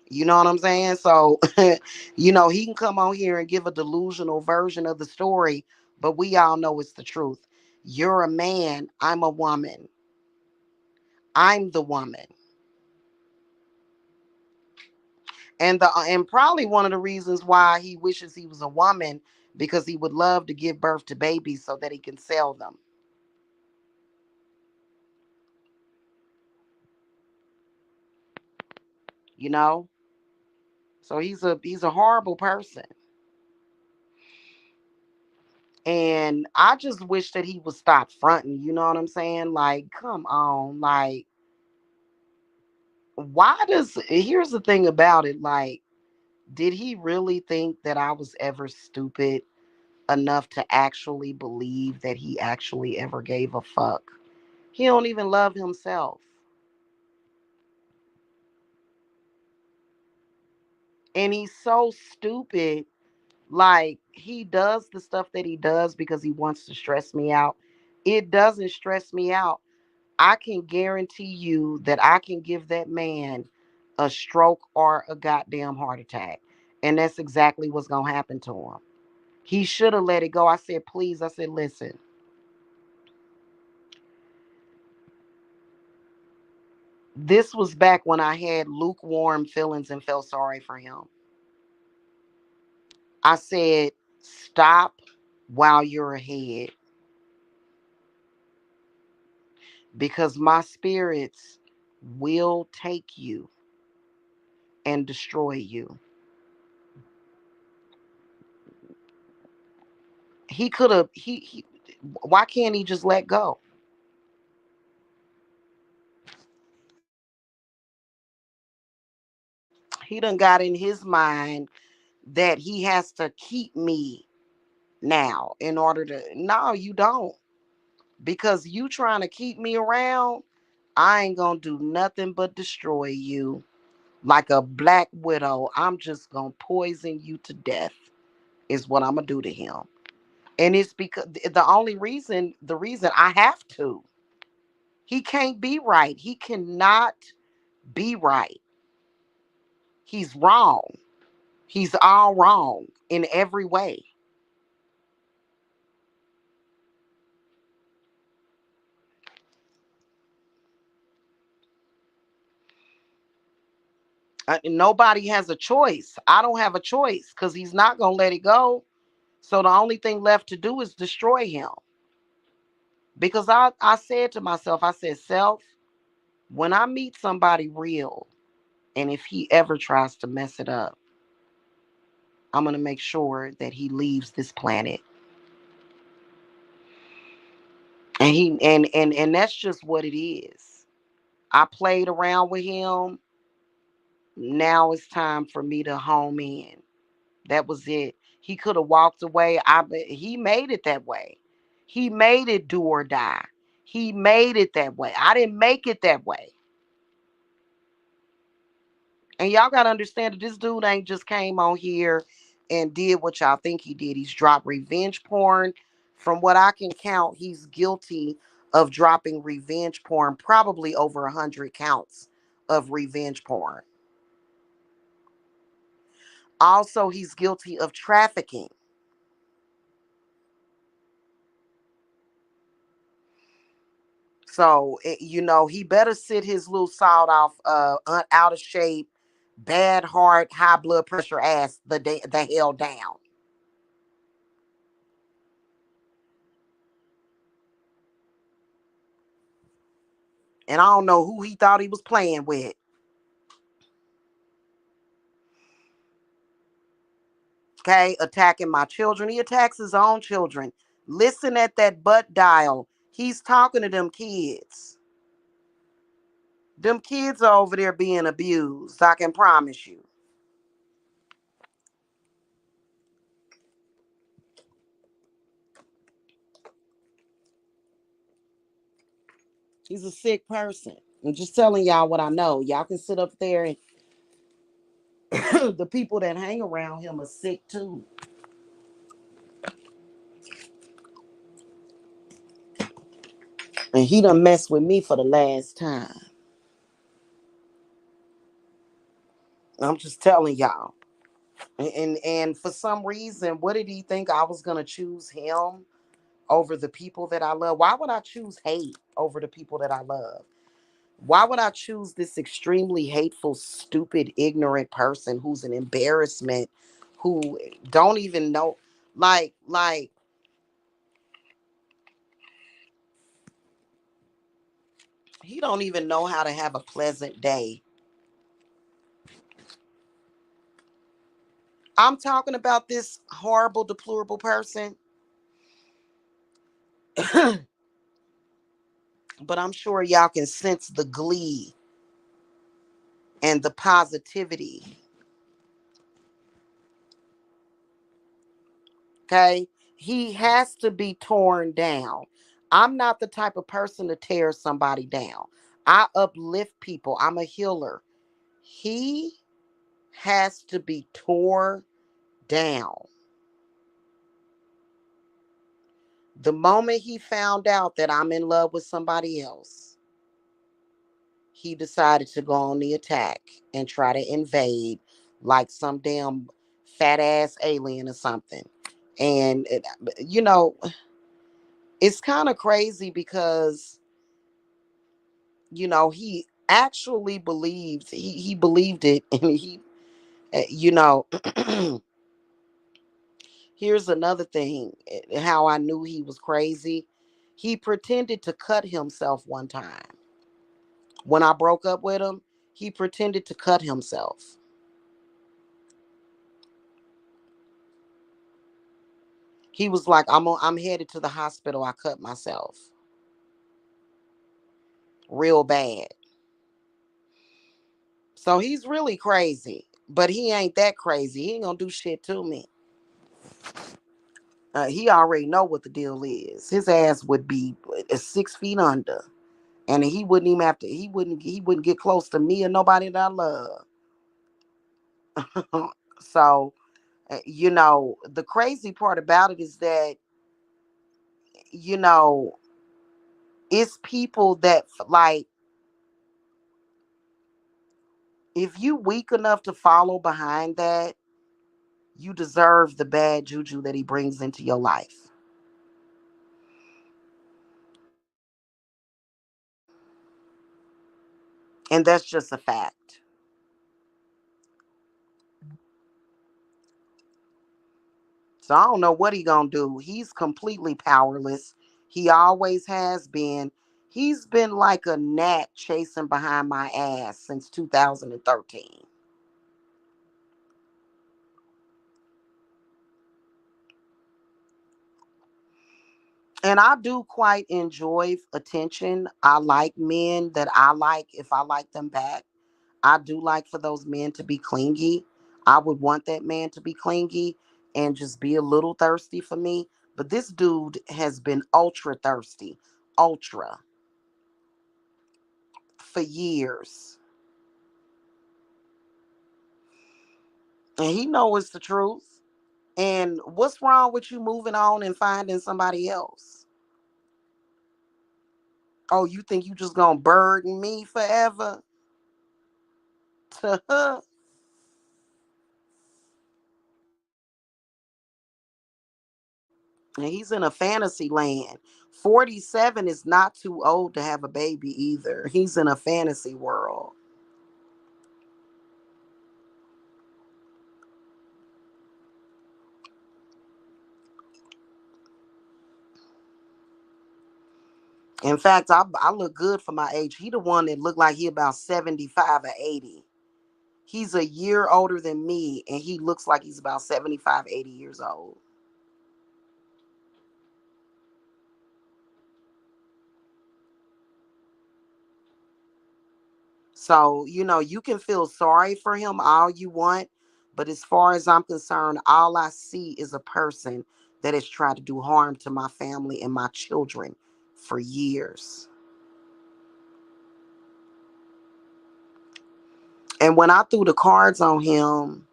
You know what I'm saying? So, he can come on here and give a delusional version of the story, but we all know it's the truth. You're a man, I'm a woman. I'm the woman. And probably one of the reasons why he wishes he was a woman, because he would love to give birth to babies so that he can sell them. You know? So he's a horrible person. And I just wish that he would stop fronting, you know what I'm saying? Like, come on. Like, here's the thing about it, like, did he really think that I was ever stupid enough to actually believe that he actually ever gave a fuck? He don't even love himself. And he's so stupid. Like, he does the stuff that he does because he wants to stress me out. It doesn't stress me out. I can guarantee you that I can give that man a stroke or a goddamn heart attack. And that's exactly what's going to happen to him. He should have let it go. I said, please. I said, listen, this was back when I had lukewarm feelings and felt sorry for him. I said, stop while you're ahead, because my spirits will take you and destroy you. He could have, why can't he just let go? He done got in his mind that he has to keep me now in order to, no, you don't. Because you trying to keep me around, I ain't gonna do nothing but destroy you. Like a black widow, I'm just gonna poison you to death, is what I'm gonna do to him. And it's because the reason I have to. He can't be right. He cannot be right. He's wrong. He's all wrong in every way. Nobody has a choice. I don't have a choice because he's not going to let it go. So the only thing left to do is destroy him. Because I said to myself, I said, self, when I meet somebody real, and if he ever tries to mess it up, I'm going to make sure that he leaves this planet. And that's just what it is. I played around with him. Now it's time for me to home in. That was it. He could have walked away. He made it that way. He made it do or die. He made it that way. I didn't make it that way. And y'all gotta understand that this dude ain't just came on here and did what y'all think he did. He's dropped revenge porn. From what I can count, he's guilty of dropping revenge porn, probably over 100 counts of revenge porn. Also, he's guilty of trafficking. So, he better sit his little sawed off, out of shape, bad heart, high blood pressure ass the hell down. And I don't know who he thought he was playing with. Okay, attacking my children. He attacks his own children. Listen at that butt dial. He's talking to them kids. Them kids are over there being abused. I can promise you. He's a sick person. I'm just telling y'all what I know. Y'all can sit up there and the people that hang around him are sick too. And he done messed with me for the last time. I'm just telling y'all. And for some reason, what did he think I was gonna choose him over the people that I love? Why would I choose hate over the people that I love? Why would I choose this extremely hateful, stupid, ignorant person who's an embarrassment, who don't even know, like he don't even know how to have a pleasant day. I'm talking about this horrible, deplorable person. But I'm sure y'all can sense the glee and the positivity. Okay. He has to be torn down. I'm not the type of person to tear somebody down. I uplift people. I'm a healer. He has to be tore down. The moment he found out that I'm in love with somebody else, he decided to go on the attack and try to invade like some damn fat ass alien or something. And, you know, it's kind of crazy because, he actually believed, he believed it. And he, you know, here's another thing, how I knew he was crazy. He pretended to cut himself one time. When I broke up with him, he pretended to cut himself. He was like, I'm headed to the hospital. I cut myself real bad. So he's really crazy, but he ain't that crazy. He ain't gonna do shit to me. He already know what the deal is. His ass would be 6 feet under, and he wouldn't even have to. He wouldn't get close to me or nobody that I love. So, the crazy part about it is that, you know it's people that, like, if you weak enough to follow behind that, you deserve the bad juju that he brings into your life. And that's just a fact. So I don't know what he gonna do. He's completely powerless. He always has been. He's been like a gnat chasing behind my ass since 2013. And I do quite enjoy attention. I like men that I like if I like them back. I do like for those men to be clingy. I would want that man to be clingy and just be a little thirsty for me. But this dude has been ultra thirsty, ultra, for years. And he knows the truth. And what's wrong with you moving on and finding somebody else? Oh, you think you just gonna burden me forever? And he's in a fantasy land. 47 is not too old to have a baby either. He's in a fantasy world. In fact, I look good for my age. He the one that looked like he about 75 or 80. He's a year older than me, and he looks like he's about 75, 80 years old. So, you can feel sorry for him all you want, but as far as I'm concerned, all I see is a person that has tried to do harm to my family and my children for years. And when I threw the cards on him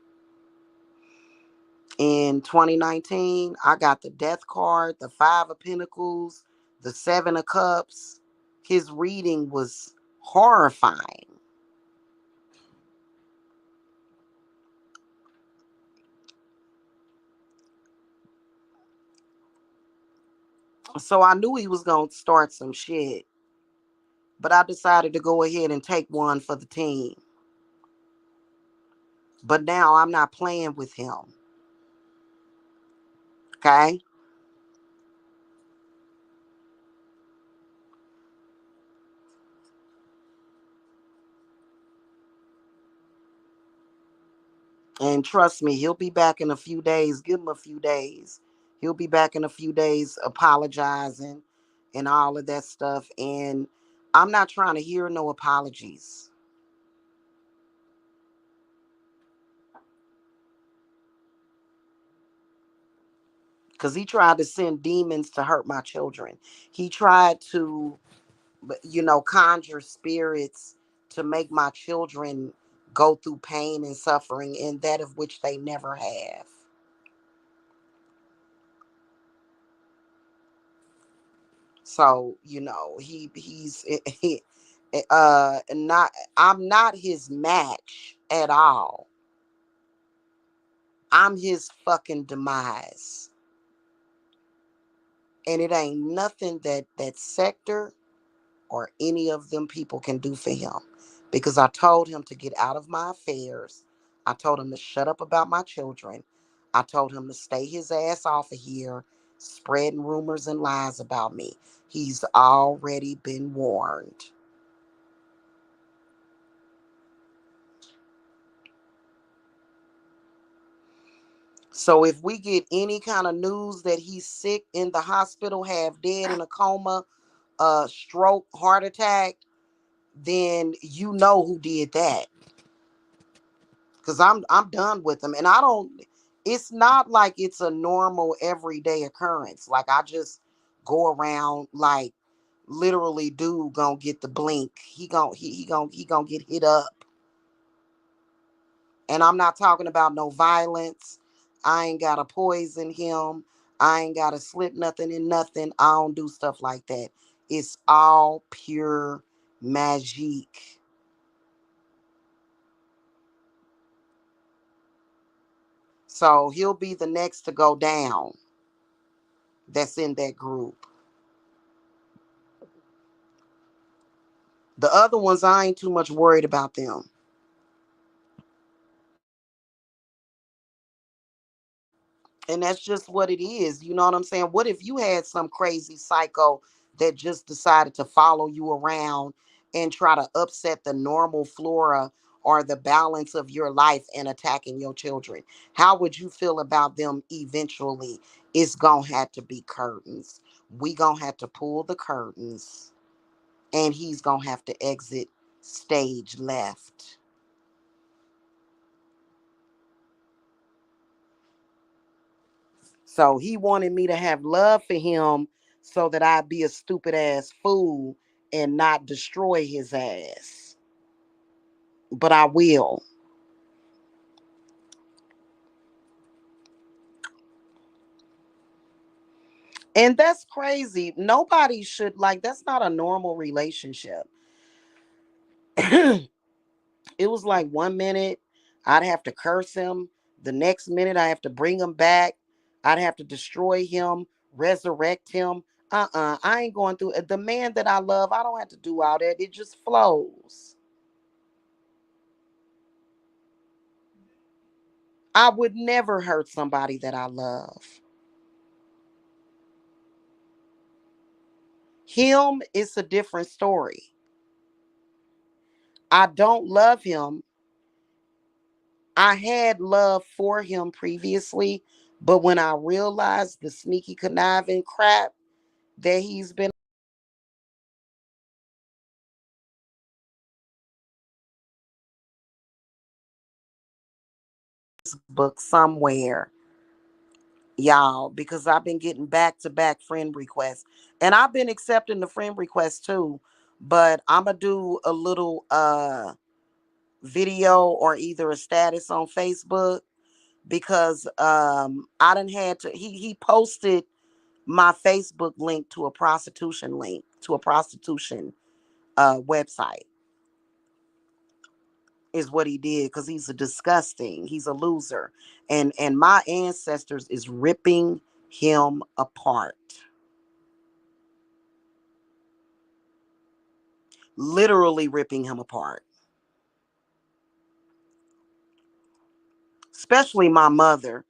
in 2019, I got the death card, the five of pentacles, the seven of cups. His reading was horrifying. So I knew he was going to start some shit, but I decided to go ahead and take one for the team. But now I'm not playing with him. Okay? And trust me, he'll be back in a few days. Give him a few days. He'll be back in a few days apologizing and all of that stuff. And I'm not trying to hear no apologies. Because he tried to send demons to hurt my children. He tried to, conjure spirits to make my children go through pain and suffering, and that of which they never have. So, he's not I'm not his match at all. I'm his fucking demise. And it ain't nothing that sector or any of them people can do for him. Because I told him to get out of my affairs. I told him to shut up about my children. I told him to stay his ass off of here, spreading rumors and lies about me. He's already been warned. So if we get any kind of news that he's sick in the hospital, half dead in a coma, stroke, heart attack, then you know who did that. Cause I'm done with him. And I don't it's not like it's a normal everyday occurrence. Like I just go around like literally dude gonna get the blink. He gonna get hit up. And I'm not talking about no violence. I ain't gotta poison him. I ain't gotta slip nothing in nothing. I don't do stuff like that. It's all pure magic. So he'll be the next to go down that's in that group. The other ones, I ain't too much worried about them. And that's just what it is. You know what I'm saying? What if you had some crazy psycho that just decided to follow you around and try to upset the normal flora or the balance of your life and attacking your children? How would you feel about them eventually? It's going to have to be curtains. We going to have to pull the curtains and he's going to have to exit stage left. So he wanted me to have love for him so that I'd be a stupid ass fool and not destroy his ass. But I will. And that's crazy. Nobody should, like, that's not a normal relationship. It was like 1 minute I'd have to curse him. The next minute I have to bring him back. I'd have to destroy him, resurrect him. I ain't going through the man that I love. I don't have to do all that. It just flows. I would never hurt somebody that I love. Him is a different story. I don't love him. I had love for him previously, but when I realized the sneaky conniving crap that he's been book somewhere, y'all, because I've been getting back to back friend requests. And I've been accepting the friend requests too. But I'ma do a little video or either a status on Facebook because I done had to he posted my Facebook link to a prostitution link to a prostitution website is what he did because he's a loser, and my ancestors is ripping him apart, literally ripping him apart, especially my mother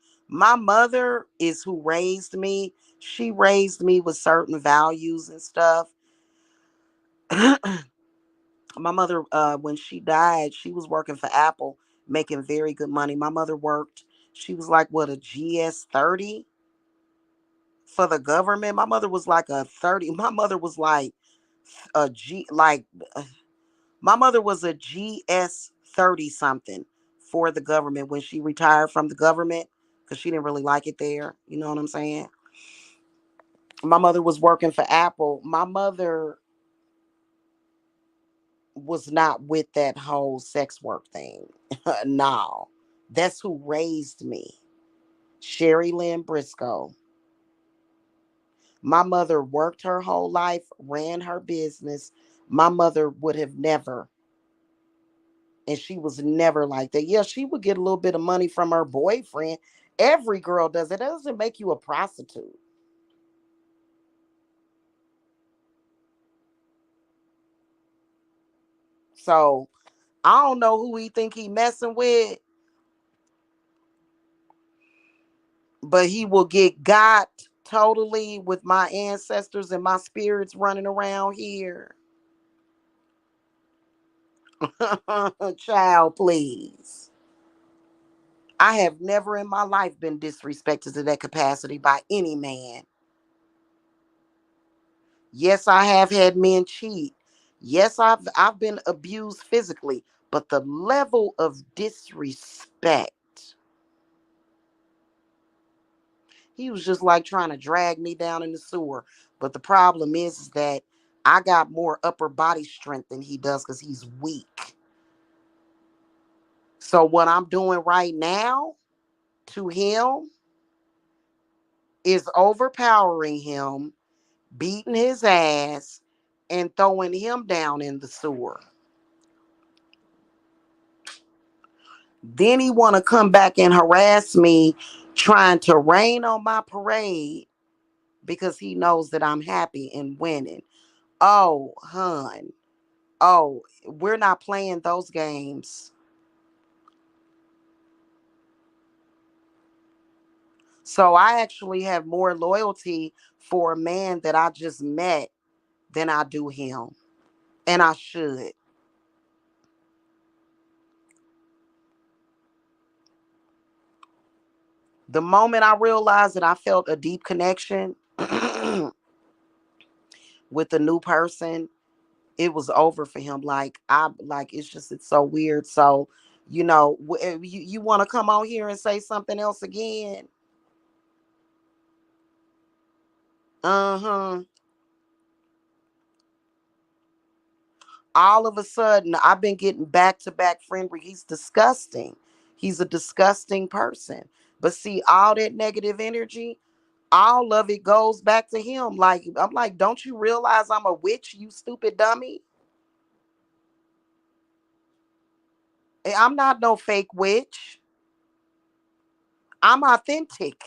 is who raised me. She raised me with certain values and stuff. My mother, when she died, she was working for Apple, making very good money. My mother worked, she was like what, a GS 30 for the government. My mother was like a 30. My mother was like a G, like my mother was a GS 30 something for the government when she retired from the government because she didn't really like it there. You know what I'm saying? My mother was working for Apple. My mother was not with that whole sex work thing. No, that's who raised me. Sherry Lynn Briscoe. My mother worked her whole life, ran her business. My mother would have never, and she was never like that. Yeah, she would get a little bit of money from her boyfriend. Every girl does it. That doesn't make you a prostitute. So I don't know who he think he messing with, but he will get got totally with my ancestors and my spirits running around here. Child, please. I have never in my life been disrespected to that capacity by any man. Yes, I have had men cheat. Yes, I've been abused physically, but the level of disrespect, he was just like trying to drag me down in the sewer. But the problem is that I got more upper body strength than he does because he's weak. So what I'm doing right now to him is overpowering him, beating his ass, and throwing him down in the sewer. Then he want to come back and harass me, trying to rain on my parade because he knows that I'm happy and winning. Oh, hun. Oh, we're not playing those games. So I actually have more loyalty for a man that I just met than I do him. And I should. The moment I realized that I felt a deep connection with the new person, it was over for him. Like I like it's so weird. So, you want to come on here and say something else again? Uh-huh. All of a sudden, I've been getting back-to-back friend. He's disgusting. He's a disgusting person. But see, all that negative energy, all of it goes back to him. Like, I'm like, don't you realize I'm a witch, you stupid dummy? I'm not no fake witch. I'm authentic.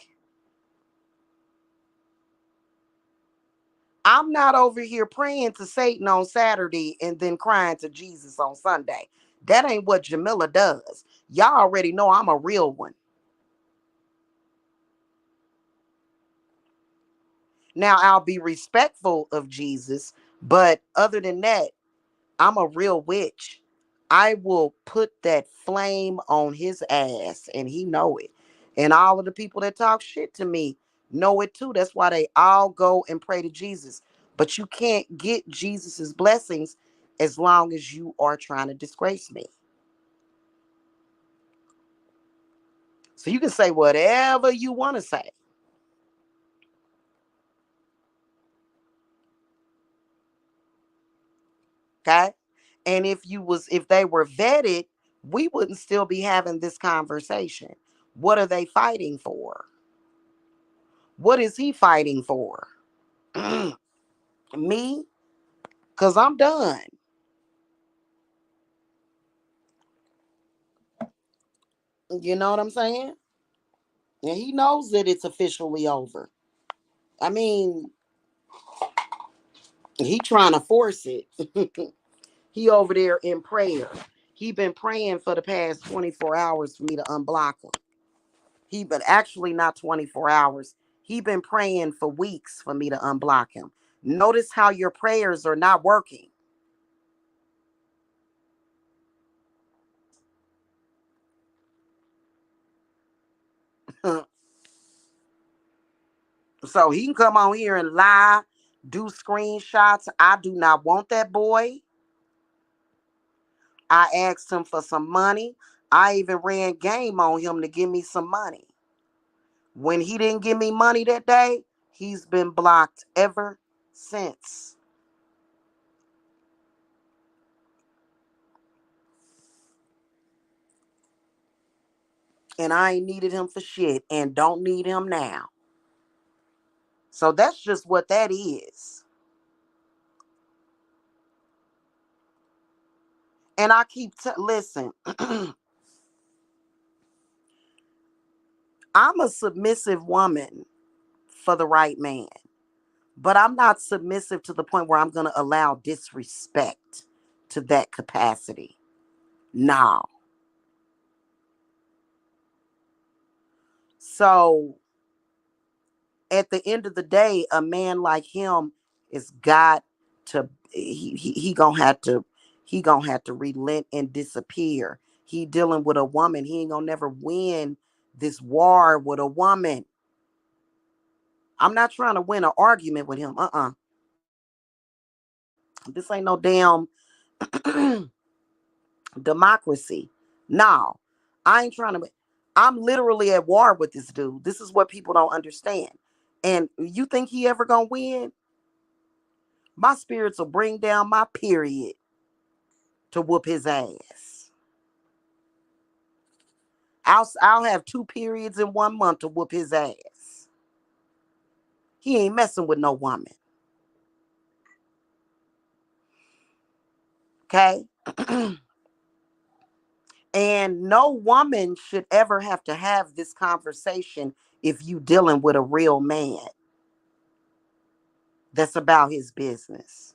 I'm not over here praying to Satan on Saturday and then crying to Jesus on Sunday. That ain't what Jamila does. Y'all already know I'm a real one. Now, I'll be respectful of Jesus, but other than that, I'm a real witch. I will put that flame on his ass, and he know it. And all of the people that talk shit to me know it too. That's why they all go and pray to Jesus. But you can't get Jesus's blessings as long as you are trying to disgrace me. So you can say whatever you want to say, okay? And if they were vetted, we wouldn't still be having this conversation. What are they fighting for? What is he fighting for? Me? Because I'm done. You know what I'm saying? And he knows that it's officially over. I mean, he trying to force it. He over there in prayer. He been praying for the past 24 hours for me to unblock him. He been actually not 24 hours. He been praying for weeks for me to unblock him. Notice how your prayers are not working. So he can come on here and lie, do screenshots. I do not want that boy. I asked him for some money. I even ran game on him to give me some money. When he didn't give me money that day, he's been blocked ever since. And I ain't needed him for shit and don't need him now. So that's just what that is. And I listen, I'm a submissive woman for the right man. But I'm not submissive to the point where I'm going to allow disrespect to that capacity. No. So at the end of the day, a man like him is got to he gonna have to relent and disappear. He dealing with a woman. He ain't gonna never win this war with a woman. I'm not trying to win an argument with him. This ain't no damn democracy. No, I ain't trying to. I'm literally at war with this dude. This is what people don't understand. And you think he ever gonna win? My spirits will bring down my period to whoop his ass. I'll have 2 periods in 1 month to whoop his ass. He ain't messing with no woman. Okay? And no woman should ever have to have this conversation if you dealing with a real man that's about his business.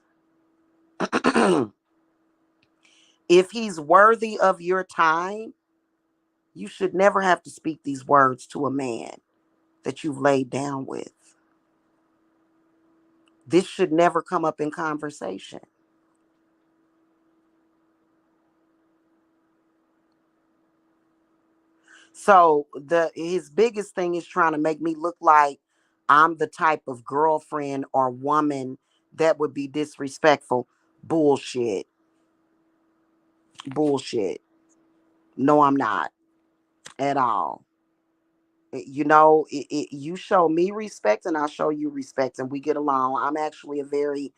If he's worthy of your time, you should never have to speak these words to a man that you've laid down with. This should never come up in conversation. So his biggest thing is trying to make me look like I'm the type of girlfriend or woman that would be disrespectful. Bullshit. Bullshit. No, I'm not at all. You show me respect and I show you respect and we get along. I'm actually a very,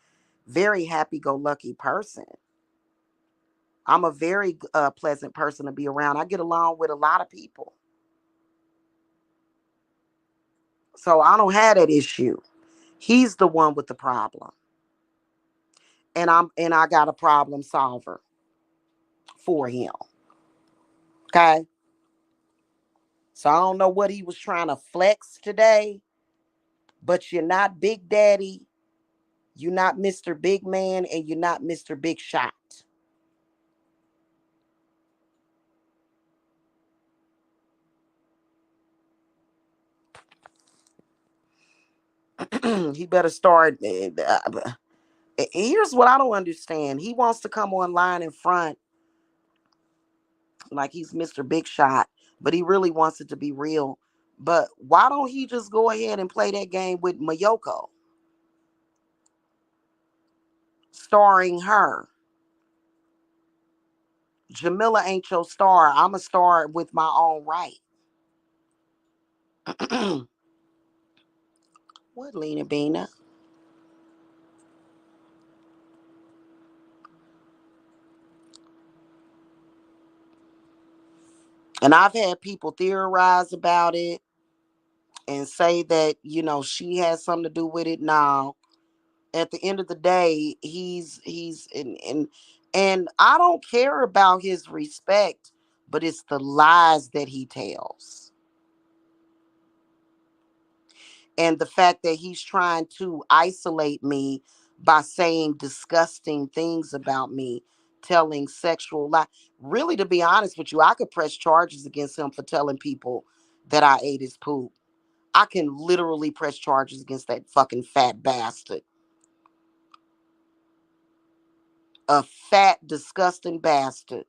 very happy-go-lucky person. I'm a very pleasant person to be around. I get along with a lot of people. So I don't have that issue. He's the one with the problem. And I got a problem solver for him. Okay? So I don't know what he was trying to flex today, but you're not Big Daddy, you're not Mr. Big Man, and you're not Mr. Big Shot. He better start. Here's what I don't understand. He wants to come online in front like he's Mr. Big Shot, but he really wants it to be real. But why don't he just go ahead and play that game with Mayoko, starring her? Jamila ain't your star. I'm a star with my own right. What, Lena Bina? And I've had people theorize about it and say that, she has something to do with it now. At the end of the day, he's and I don't care about his respect, but it's the lies that he tells. And the fact that he's trying to isolate me by saying disgusting things about me, telling sexual lies. Really, to be honest with you, I could press charges against him for telling people that I ate his poop. I can literally press charges against that fucking fat bastard. A fat, disgusting bastard.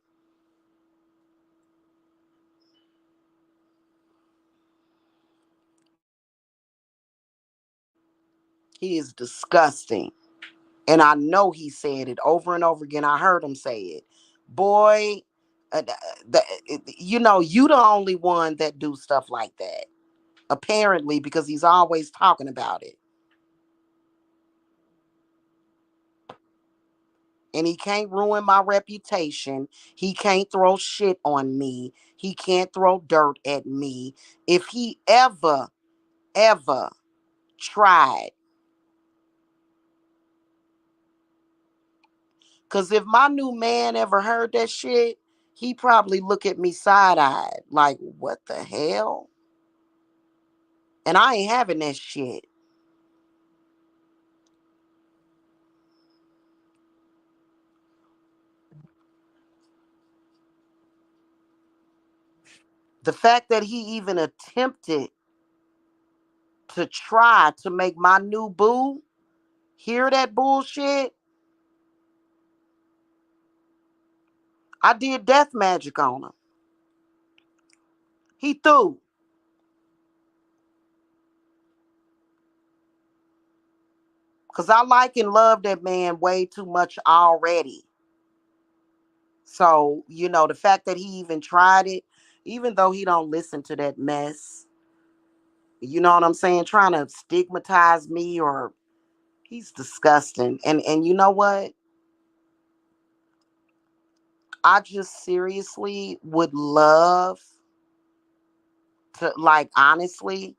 He is disgusting. And I know he said it over and over again. I heard him say it. Boy, you the only one that do stuff like that. Apparently, because he's always talking about it. And he can't ruin my reputation. He can't throw shit on me. He can't throw dirt at me. If he ever tried, because if my new man ever heard that shit, he probably look at me side-eyed like, what the hell? And I ain't having that shit. The fact that he even attempted to try to make my new boo hear that bullshit, I did death magic on him. He threw. Because I like and love that man way too much already. So, the fact that he even tried it, even though he don't listen to that mess, you know what I'm saying? Trying to stigmatize me, or he's disgusting. And you know what? I just seriously would love to, like, honestly,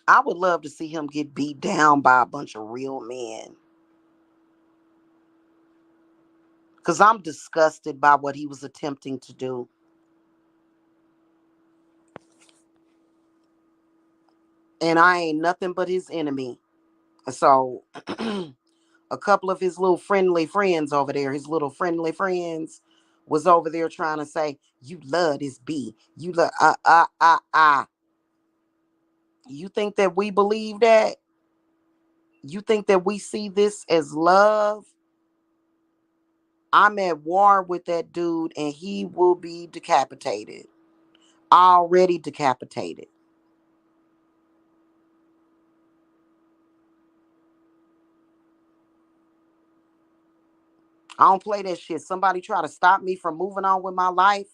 I would love to see him get beat down by a bunch of real men. Because I'm disgusted by what he was attempting to do. And I ain't nothing but his enemy. So, a couple of his little friendly friends over there, his little friendly friends, was over there trying to say, you love this B. You love, You think that we believe that? You think that we see this as love? I'm at war with that dude and he will be decapitated. Already decapitated. I don't play that shit. Somebody try to stop me from moving on with my life,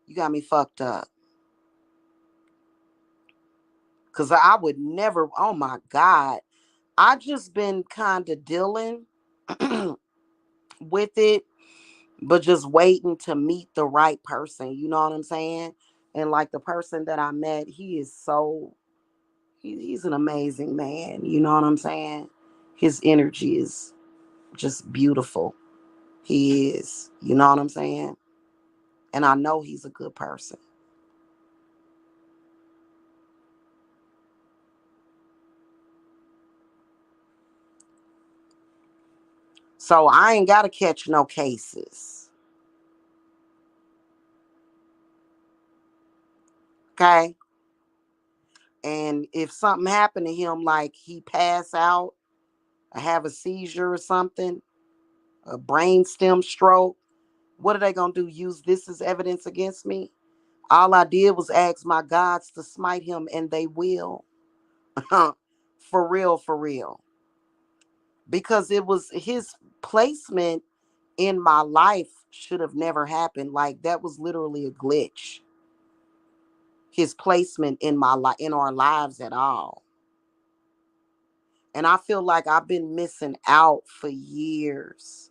you got me fucked up. Cause I would never, oh my God. I just been kind of dealing with it, but just waiting to meet the right person. You know what I'm saying? And like the person that I met, he is so, he's an amazing man. You know what I'm saying? His energy is just beautiful. He is. You know what I'm saying? And I know he's a good person. So I ain't got to catch no cases. Okay? And if something happened to him, like he pass out or have a seizure or something, a brainstem stroke, what are they going to do? Use this as evidence against me? All I did was ask my gods to smite him, and they will. For real, for real. Because it was his placement in my life should have never happened. Like that was literally a glitch. His placement in my life, in our lives at all. And I feel like I've been missing out for years.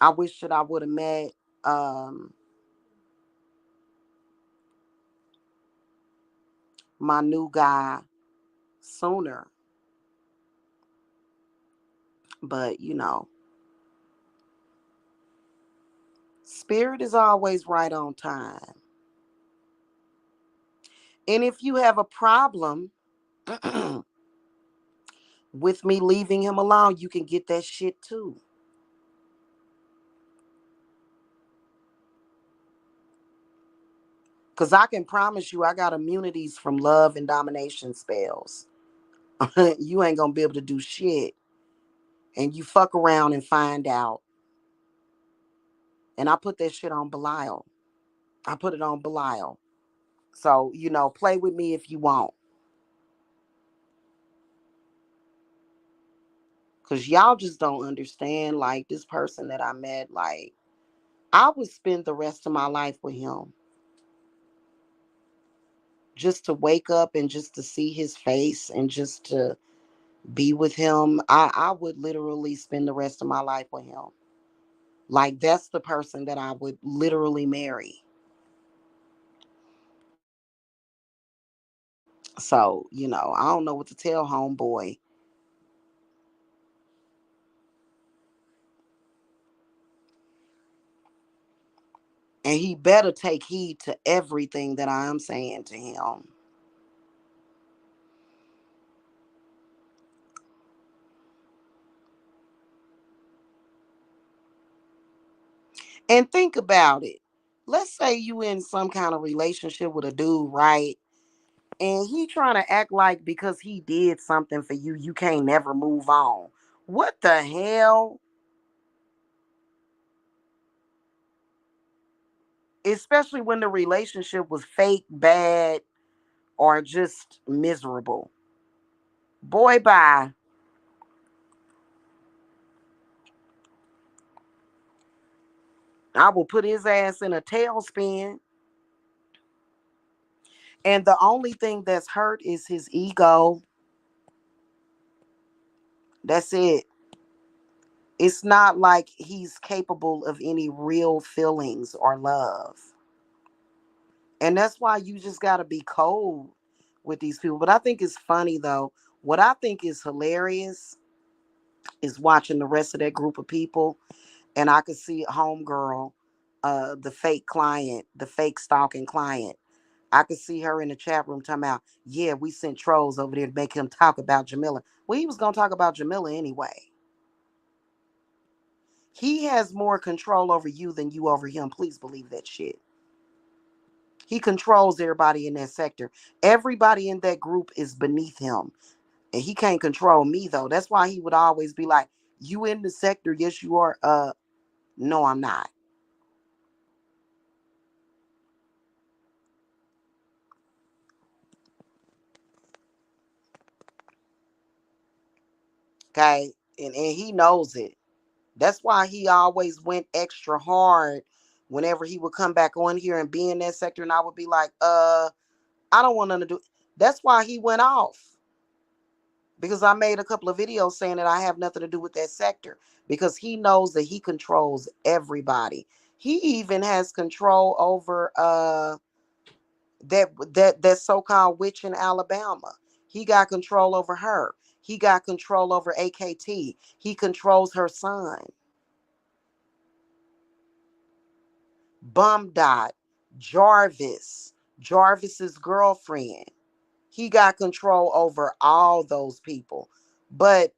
I wish that I would have met um my new guy sooner. But spirit is always right on time. And if you have a problem with me leaving him alone, you can get that shit too. Because I can promise you, I got immunities from love and domination spells. You ain't going to be able to do shit. And you fuck around and find out. And I put that shit on Belial. I put it on Belial. So, play with me if you want. Because y'all just don't understand. Like, this person that I met, like, I would spend the rest of my life with him. Just to wake up and just to see his face and just to be with him. I would literally spend the rest of my life with him. Like, that's the person that I would literally marry. So, I don't know what to tell homeboy. And he better take heed to everything that I am saying to him. And think about it. Let's say you in some kind of relationship with a dude, right? And he trying to act like because he did something for you, you can't never move on. What the hell? Especially when the relationship was fake, bad, or just miserable. Boy, bye. I will put his ass in a tailspin. And the only thing that's hurt is his ego. That's it. It's not like he's capable of any real feelings or love. And that's why you just got to be cold with these people. But I think it's funny, though. What I think is hilarious is watching the rest of that group of people. And I could see homegirl, the fake client, the fake stalking client. I could see her in the chat room talking about, yeah, we sent trolls over there to make him talk about Jamila. Well, he was going to talk about Jamila anyway. He has more control over you than you over him. Please believe that shit. He controls everybody in that sector. Everybody in that group is beneath him. And he can't control me though. That's why he would always be like, you in the sector? Yes, you are. No, I'm not. Okay. And he knows it. That's why he always went extra hard whenever he would come back on here and be in that sector. And I would be like, I don't want nothing to do. That's why he went off. Because I made a couple of videos saying that I have nothing to do with that sector. Because he knows that he controls everybody. He even has control over that so-called witch in Alabama. He got control over her. He got control over AKT. He controls her son. Bum Dot, Jarvis's girlfriend. He got control over all those people. But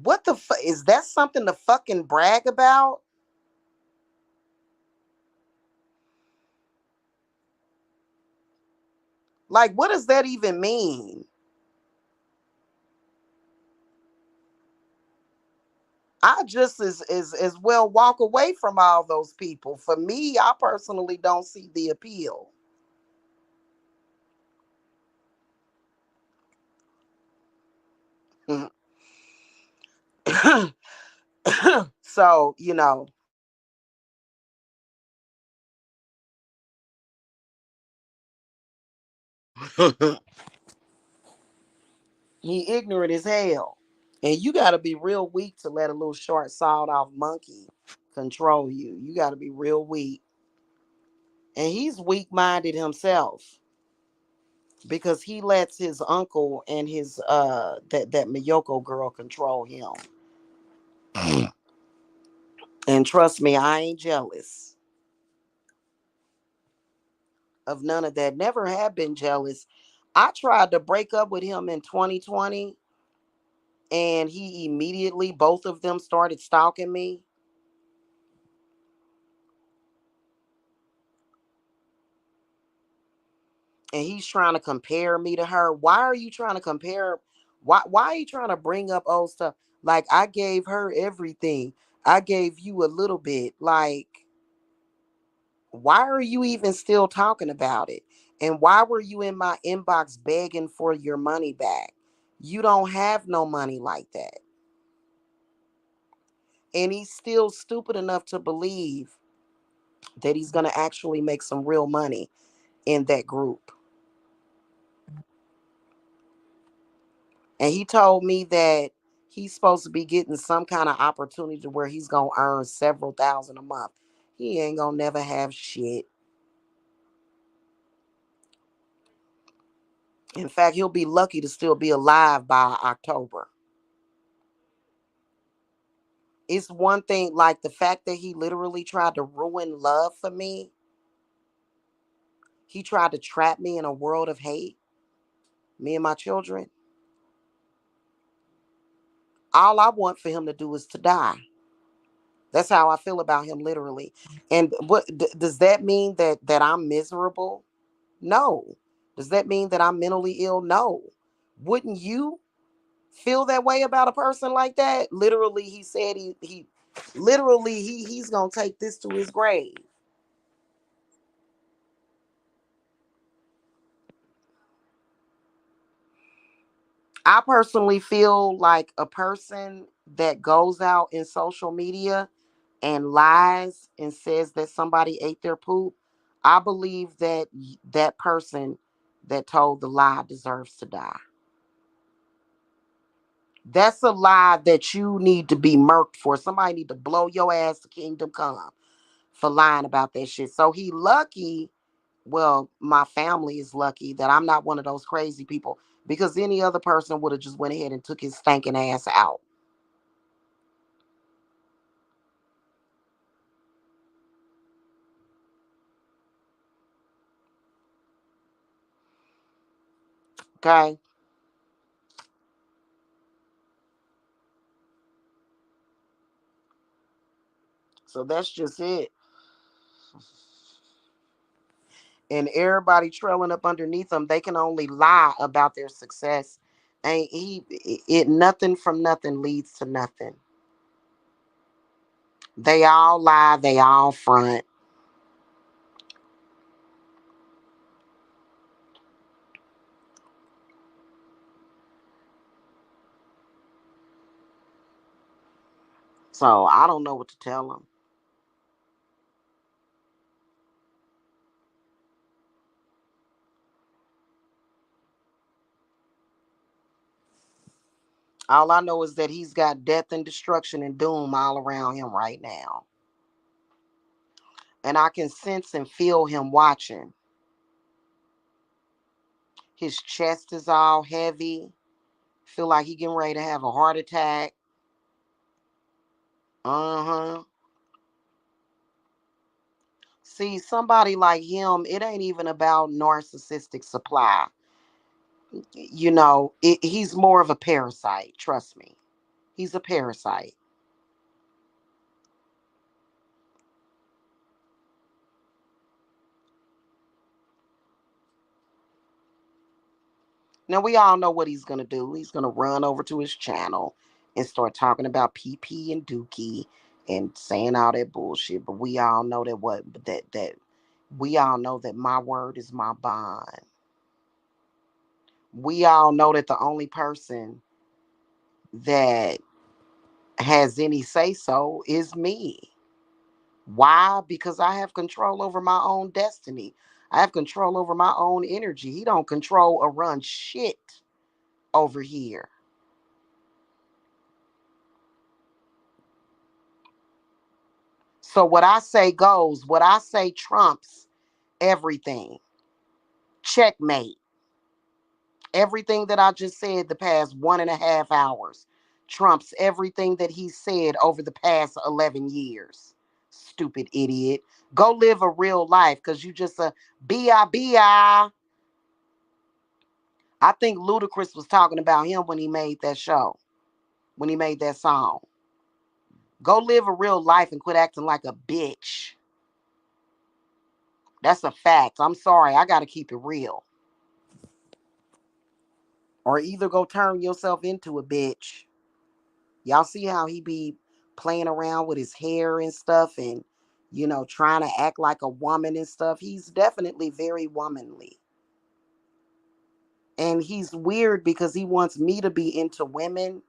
what the fuck is that something to fucking brag about? Like, what does that even mean? I just as well walk away from all those people. For me, I personally don't see the appeal. So, he ignorant as hell. And you got to be real weak to let a little short, sawed off monkey control you. You got to be real weak. And he's weak minded himself because he lets his uncle and his that Miyoko girl control him. And trust me, I ain't jealous of none of that. Never have been jealous. I tried to break up with him in 2020 and he immediately, both of them started stalking me. And he's trying to compare me to her. Why are you trying to compare? Why are you trying to bring up old stuff? Like, I gave her everything. I gave you a little bit. Like, why are you even still talking about it? And why were you in my inbox begging for your money back? You don't have no money like that. And he's still stupid enough to believe that he's going to actually make some real money in that group. And he told me that he's supposed to be getting some kind of opportunity to where he's going to earn several thousand a month. He ain't going to never have shit. In fact, he'll be lucky to still be alive by October. It's one thing, like the fact that he literally tried to ruin love for me. He tried to trap me in a world of hate, me and my children. All I want for him to do is to die. That's how I feel about him, literally. And does that mean that I'm miserable? No. Does that mean that I'm mentally ill? No. Wouldn't you feel that way about a person like that? Literally, he said he literally he's gonna take this to his grave. I personally feel like a person that goes out in social media and lies and says that somebody ate their poop, I believe that that person that told the lie deserves to die. That's a lie that you need to be murked for. Somebody need to blow your ass to kingdom come for lying about that shit. So he lucky, well, my family is lucky that I'm not one of those crazy people because any other person would have just went ahead and took his stinking ass out. Okay? So that's just it. And everybody trailing up underneath them, they can only lie about their success. And it nothing from nothing leads to nothing. They all lie, they all front. So I don't know what to tell him. All I know is that he's got death and destruction and doom all around him right now. And I can sense and feel him watching. His chest is all heavy. Feel like he getting ready to have a heart attack. Uh-huh. See, somebody like him, it ain't even about narcissistic supply. He's more of a parasite. Trust me. He's a parasite. Now, we all know what he's going to do. He's going to run over to his channel and start talking about PP and Dookie and saying all that bullshit. But we all know that my word is my bond. We all know that the only person that has any say so is me. Why? Because I have control over my own destiny. I have control over my own energy. He don't control or run shit over here. So what I say goes. What I say trumps everything. Checkmate. Everything that I just said the past 1.5 hours trumps everything that he said over the past 11 years. Stupid idiot. Go live a real life because you just a B-I-B-I. I think Ludacris was talking about him when he made that show, when he made that song. Go live a real life and quit acting like a bitch. That's a fact. I'm sorry. I got to keep it real. Or either go turn yourself into a bitch. Y'all see how he be playing around with his hair and stuff and, trying to act like a woman and stuff. He's definitely very womanly. And he's weird because he wants me to be into women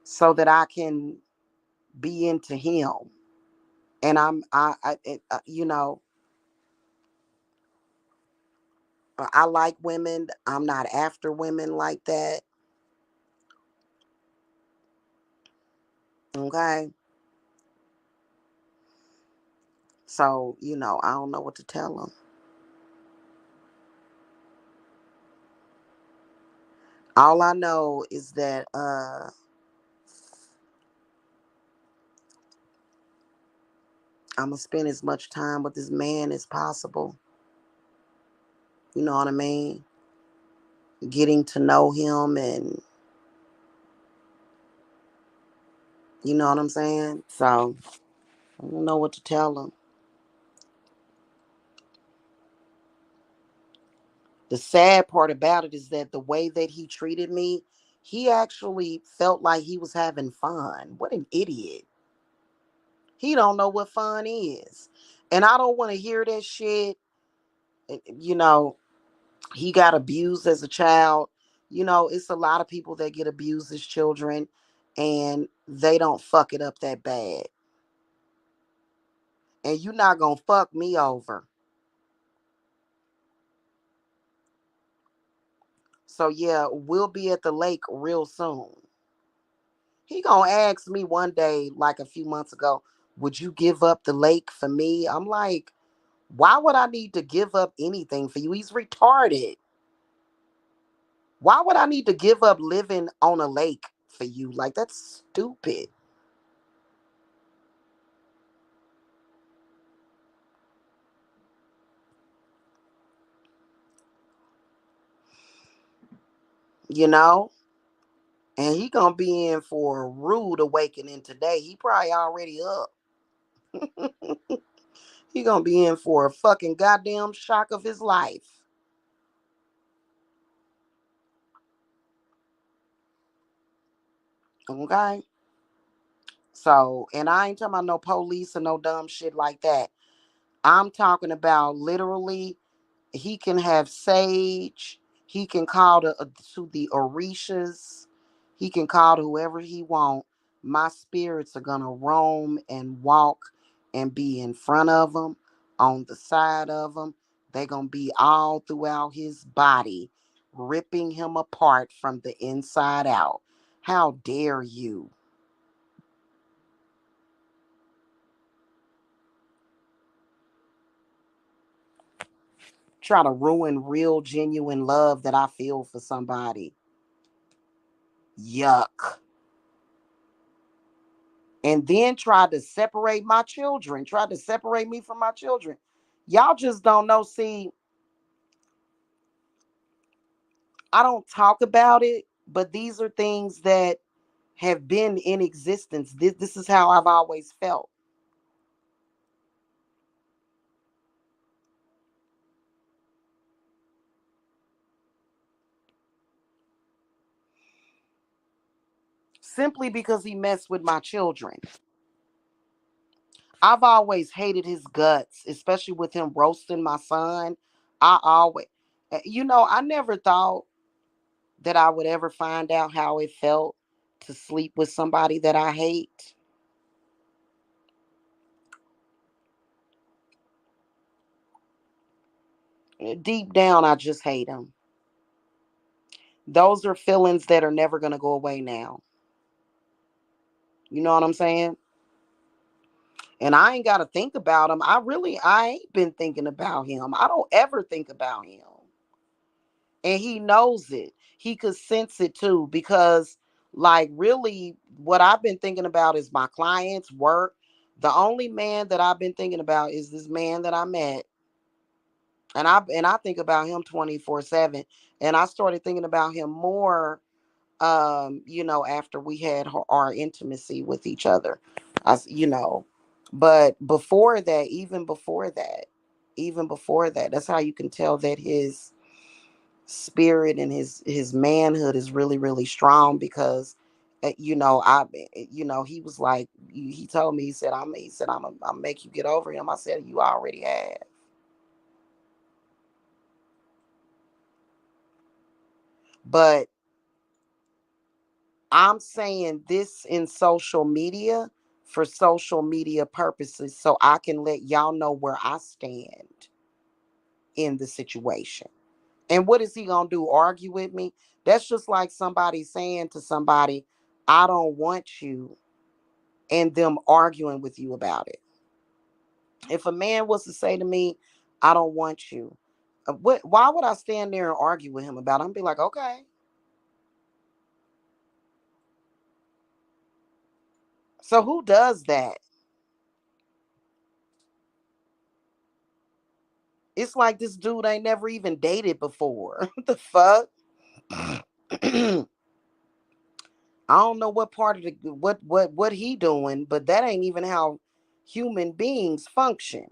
so that I can be into him. And I like women. I'm not after women like that. Okay. So, I don't know what to tell him. All I know is that I'm going to spend as much time with this man as possible. You know what I mean? Getting to know him and you know what I'm saying? So, I don't know what to tell him. The sad part about it is that the way that he treated me, he actually felt like he was having fun. What an idiot. He don't know what fun is. And I don't want to hear that shit. You know, he got abused as a child. It's a lot of people that get abused as children and they don't fuck it up that bad. And you're not going to fuck me over. So yeah, we'll be at the lake real soon. He gonna ask me one day, like a few months ago, would you give up the lake for me? I'm like, why would I need to give up anything for you? He's retarded. Why would I need to give up living on a lake for you? Like, that's stupid. You know? And he gonna be in for a rude awakening today. He probably already up. He gonna be in for a fucking goddamn shock of his life. Okay? So, and I ain't talking about no police or no dumb shit like that. I'm talking about literally, he can have sage. He can call to the Orishas. He can call to whoever he want. My spirits are going to roam and walk and be in front of him, on the side of him. They're going to be all throughout his body, ripping him apart from the inside out. How dare you? Try to ruin real, genuine love that I feel for somebody. Yuck. And then tried to separate my children, tried to separate me from my children. Y'all just don't know. See, I don't talk about it, but these are things that have been in existence. This is how I've always felt. Simply because he messed with my children. I've always hated his guts, especially with him roasting my son. I always, I never thought that I would ever find out how it felt to sleep with somebody that I hate. Deep down, I just hate him. Those are feelings that are never going to go away now. You know what I'm saying? And I ain't got to think about him. I ain't been thinking about him. I don't ever think about him. And he knows it. He could sense it too, because, like, really, what I've been thinking about is my clients, work. The only man that I've been thinking about is this man that I met. And I think about him 24/7. And I started thinking about him more, after we had our intimacy with each other. But before that, even before that, that's how you can tell that his spirit and his manhood is really, really strong, because he was like, he told me, he said I'm make you get over him. I said, you already have. But I'm saying this in social media, for social media purposes, so I can let y'all know where I stand in the situation. And what is he going to do? Argue with me? That's just like somebody saying to somebody, I don't want you, and them arguing with you about it. If a man was to say to me, I don't want you, why would I stand there and argue with him about it? I'm be like, okay. So who does that? It's like this dude ain't never even dated before. What the fuck? I don't know what part of the what he doing, but that ain't even how human beings function.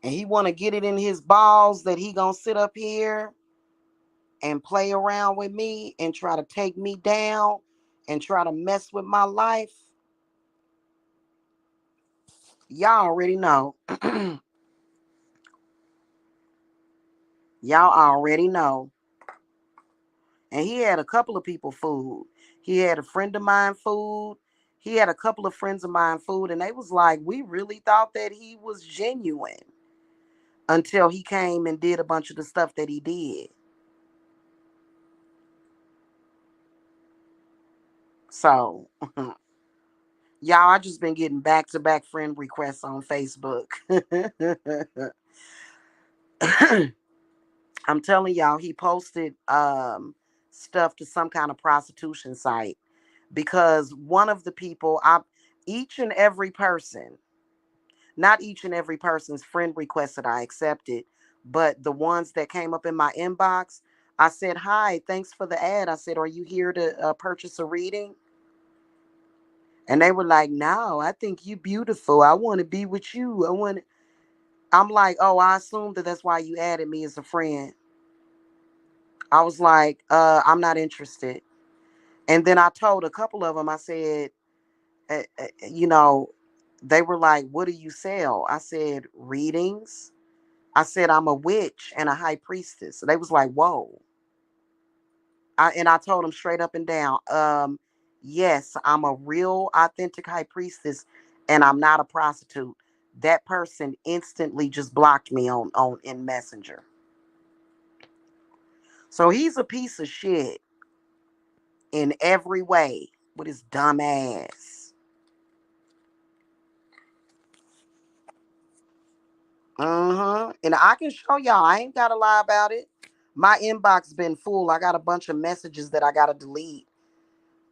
And he want to get it in his balls that he gonna sit up here and play around with me and try to take me down and try to mess with my life. Y'all already know. Y'all already know. And he had a couple of people food. He had a friend of mine food. He had a couple of friends of mine food, and they was like, we really thought that he was genuine until he came and did a bunch of the stuff that he did. So, y'all, I just been getting back to back friend requests on Facebook. I'm telling y'all, he posted stuff to some kind of prostitution site, because one of the people, each and every person, not each and every person's friend request that I accepted, but the ones that came up in my inbox, I said, hi, thanks for the ad. I said, are you here to purchase a reading? And they were like, no, I think you beautiful. I want to be with you. I'm like, oh, I assumed that that's why you added me as a friend. I was like, I'm not interested. And then I told a couple of them, I said, uh, uh, you know, They were like, "What do you sell?" I said, "Readings." I said, "I'm a witch and a high priestess." So they was like, "Whoa." And I told them straight up and down, yes, I'm a real authentic high priestess and I'm not a prostitute. That person instantly just blocked me on in Messenger. So he's a piece of shit in every way with his dumb ass. And I can show y'all. I ain't gotta lie about it. My inbox been full. I got a bunch of messages that I gotta delete.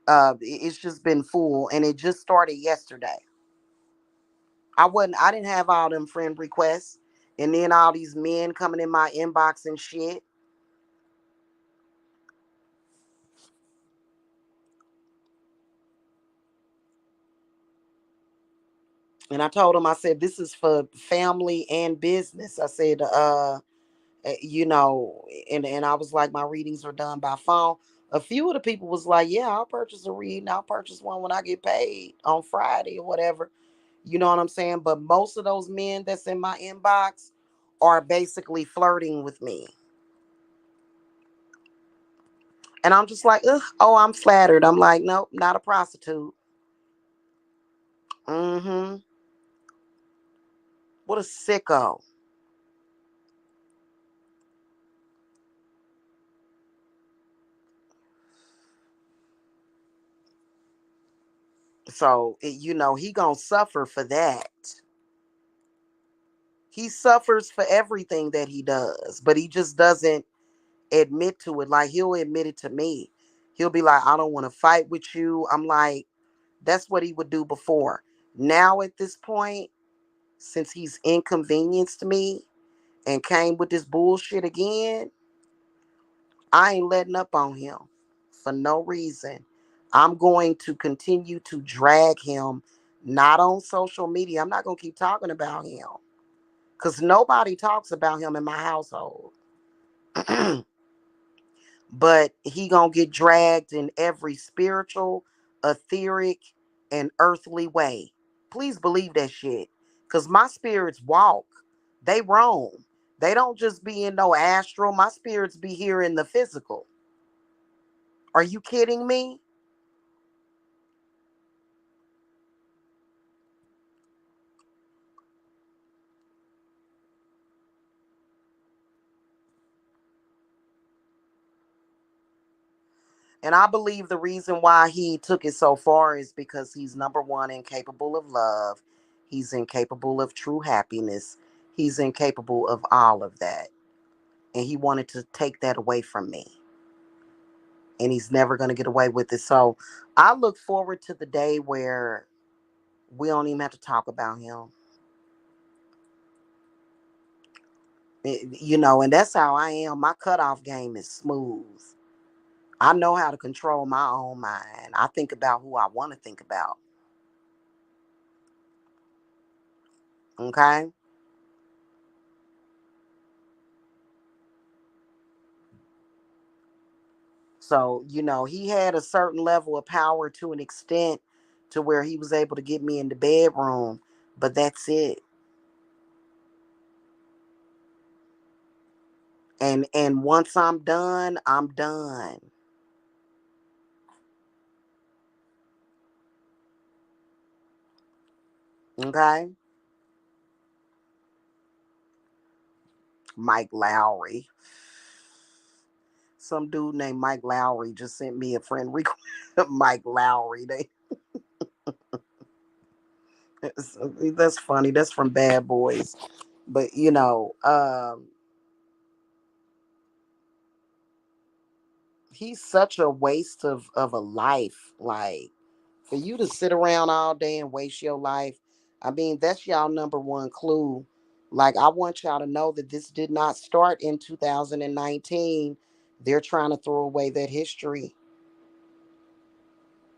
It's just been full, and it just started yesterday. I didn't have all them friend requests, and then all these men coming in my inbox and shit. And I told him, I said, this is for family and business. I said, you know, and I was like, my readings are done by phone. A few of the people was like, yeah, I'll purchase a reading. I'll purchase one when I get paid on Friday or whatever. You know what I'm saying? But most of those men that's in my inbox are basically flirting with me. And I'm just like, ugh, oh, I'm flattered. I'm like, nope, not a prostitute. Mm-hmm. What a sicko. So, you know, he gonna suffer for that. He suffers for everything that he does, but he just doesn't admit to it. Like, he'll admit it to me. He'll be like, I don't want to fight with you. I'm like, that's what he would do before. Now, at this point, since he's inconvenienced me and came with this bullshit again, I ain't letting up on him for no reason. I'm going to continue to drag him, not on social media. I'm not going to keep talking about him because nobody talks about him in my household. But he going to get dragged in every spiritual, etheric, and earthly way. Please believe that shit. Because my spirits walk. They roam. They don't just be in no astral. My spirits be here in the physical. Are you kidding me? And I believe the reason why he took it so far is because he's number one, incapable of love. He's incapable of true happiness. He's incapable of all of that. And he wanted to take that away from me. And he's never going to get away with it. So I look forward to the day where we don't even have to talk about him. You know, and that's how I am. My cutoff game is smooth. I know how to control my own mind. I think about who I want to think about. Okay? So, you know, he had a certain level of power to an extent to where he was able to get me in the bedroom, but that's it. And once I'm done, I'm done. Okay? Mike Lowry. Some dude named Mike Lowry just sent me a friend request. Mike Lowry. That's funny. That's from Bad Boys. But you know, he's such a waste of a life. Like, for you to sit around all day and waste your life, I mean, that's y'all number one clue. Like, I want y'all to know that this did not start in 2019. They're trying to throw away that history.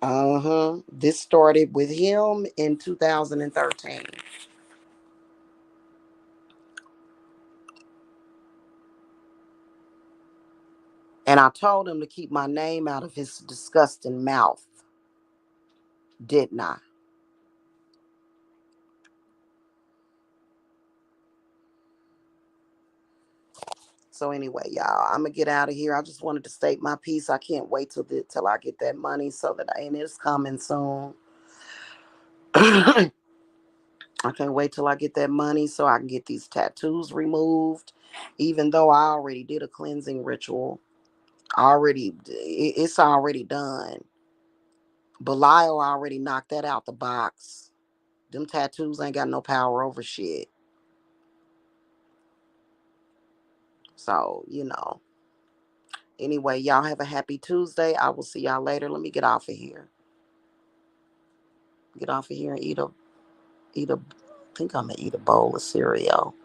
Uh-huh. This started with him in 2013. And I told him to keep my name out of his disgusting mouth, didn't I? So anyway, y'all, I'm gonna get out of here. I just wanted to state my piece. I can't wait till I get that money so that and it's coming soon. I can't wait till I get that money so I can get these tattoos removed. Even though I already did a cleansing ritual, it's already done. Belial already knocked that out the box. Them tattoos ain't got no power over shit. So, Anyway, y'all have a happy Tuesday. I will see y'all later. Let me get off of here. Get off of here and I think I'm gonna eat a bowl of cereal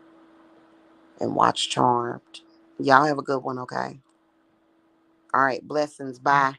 and watch Charmed. Y'all have a good one, okay? All right, blessings. Bye.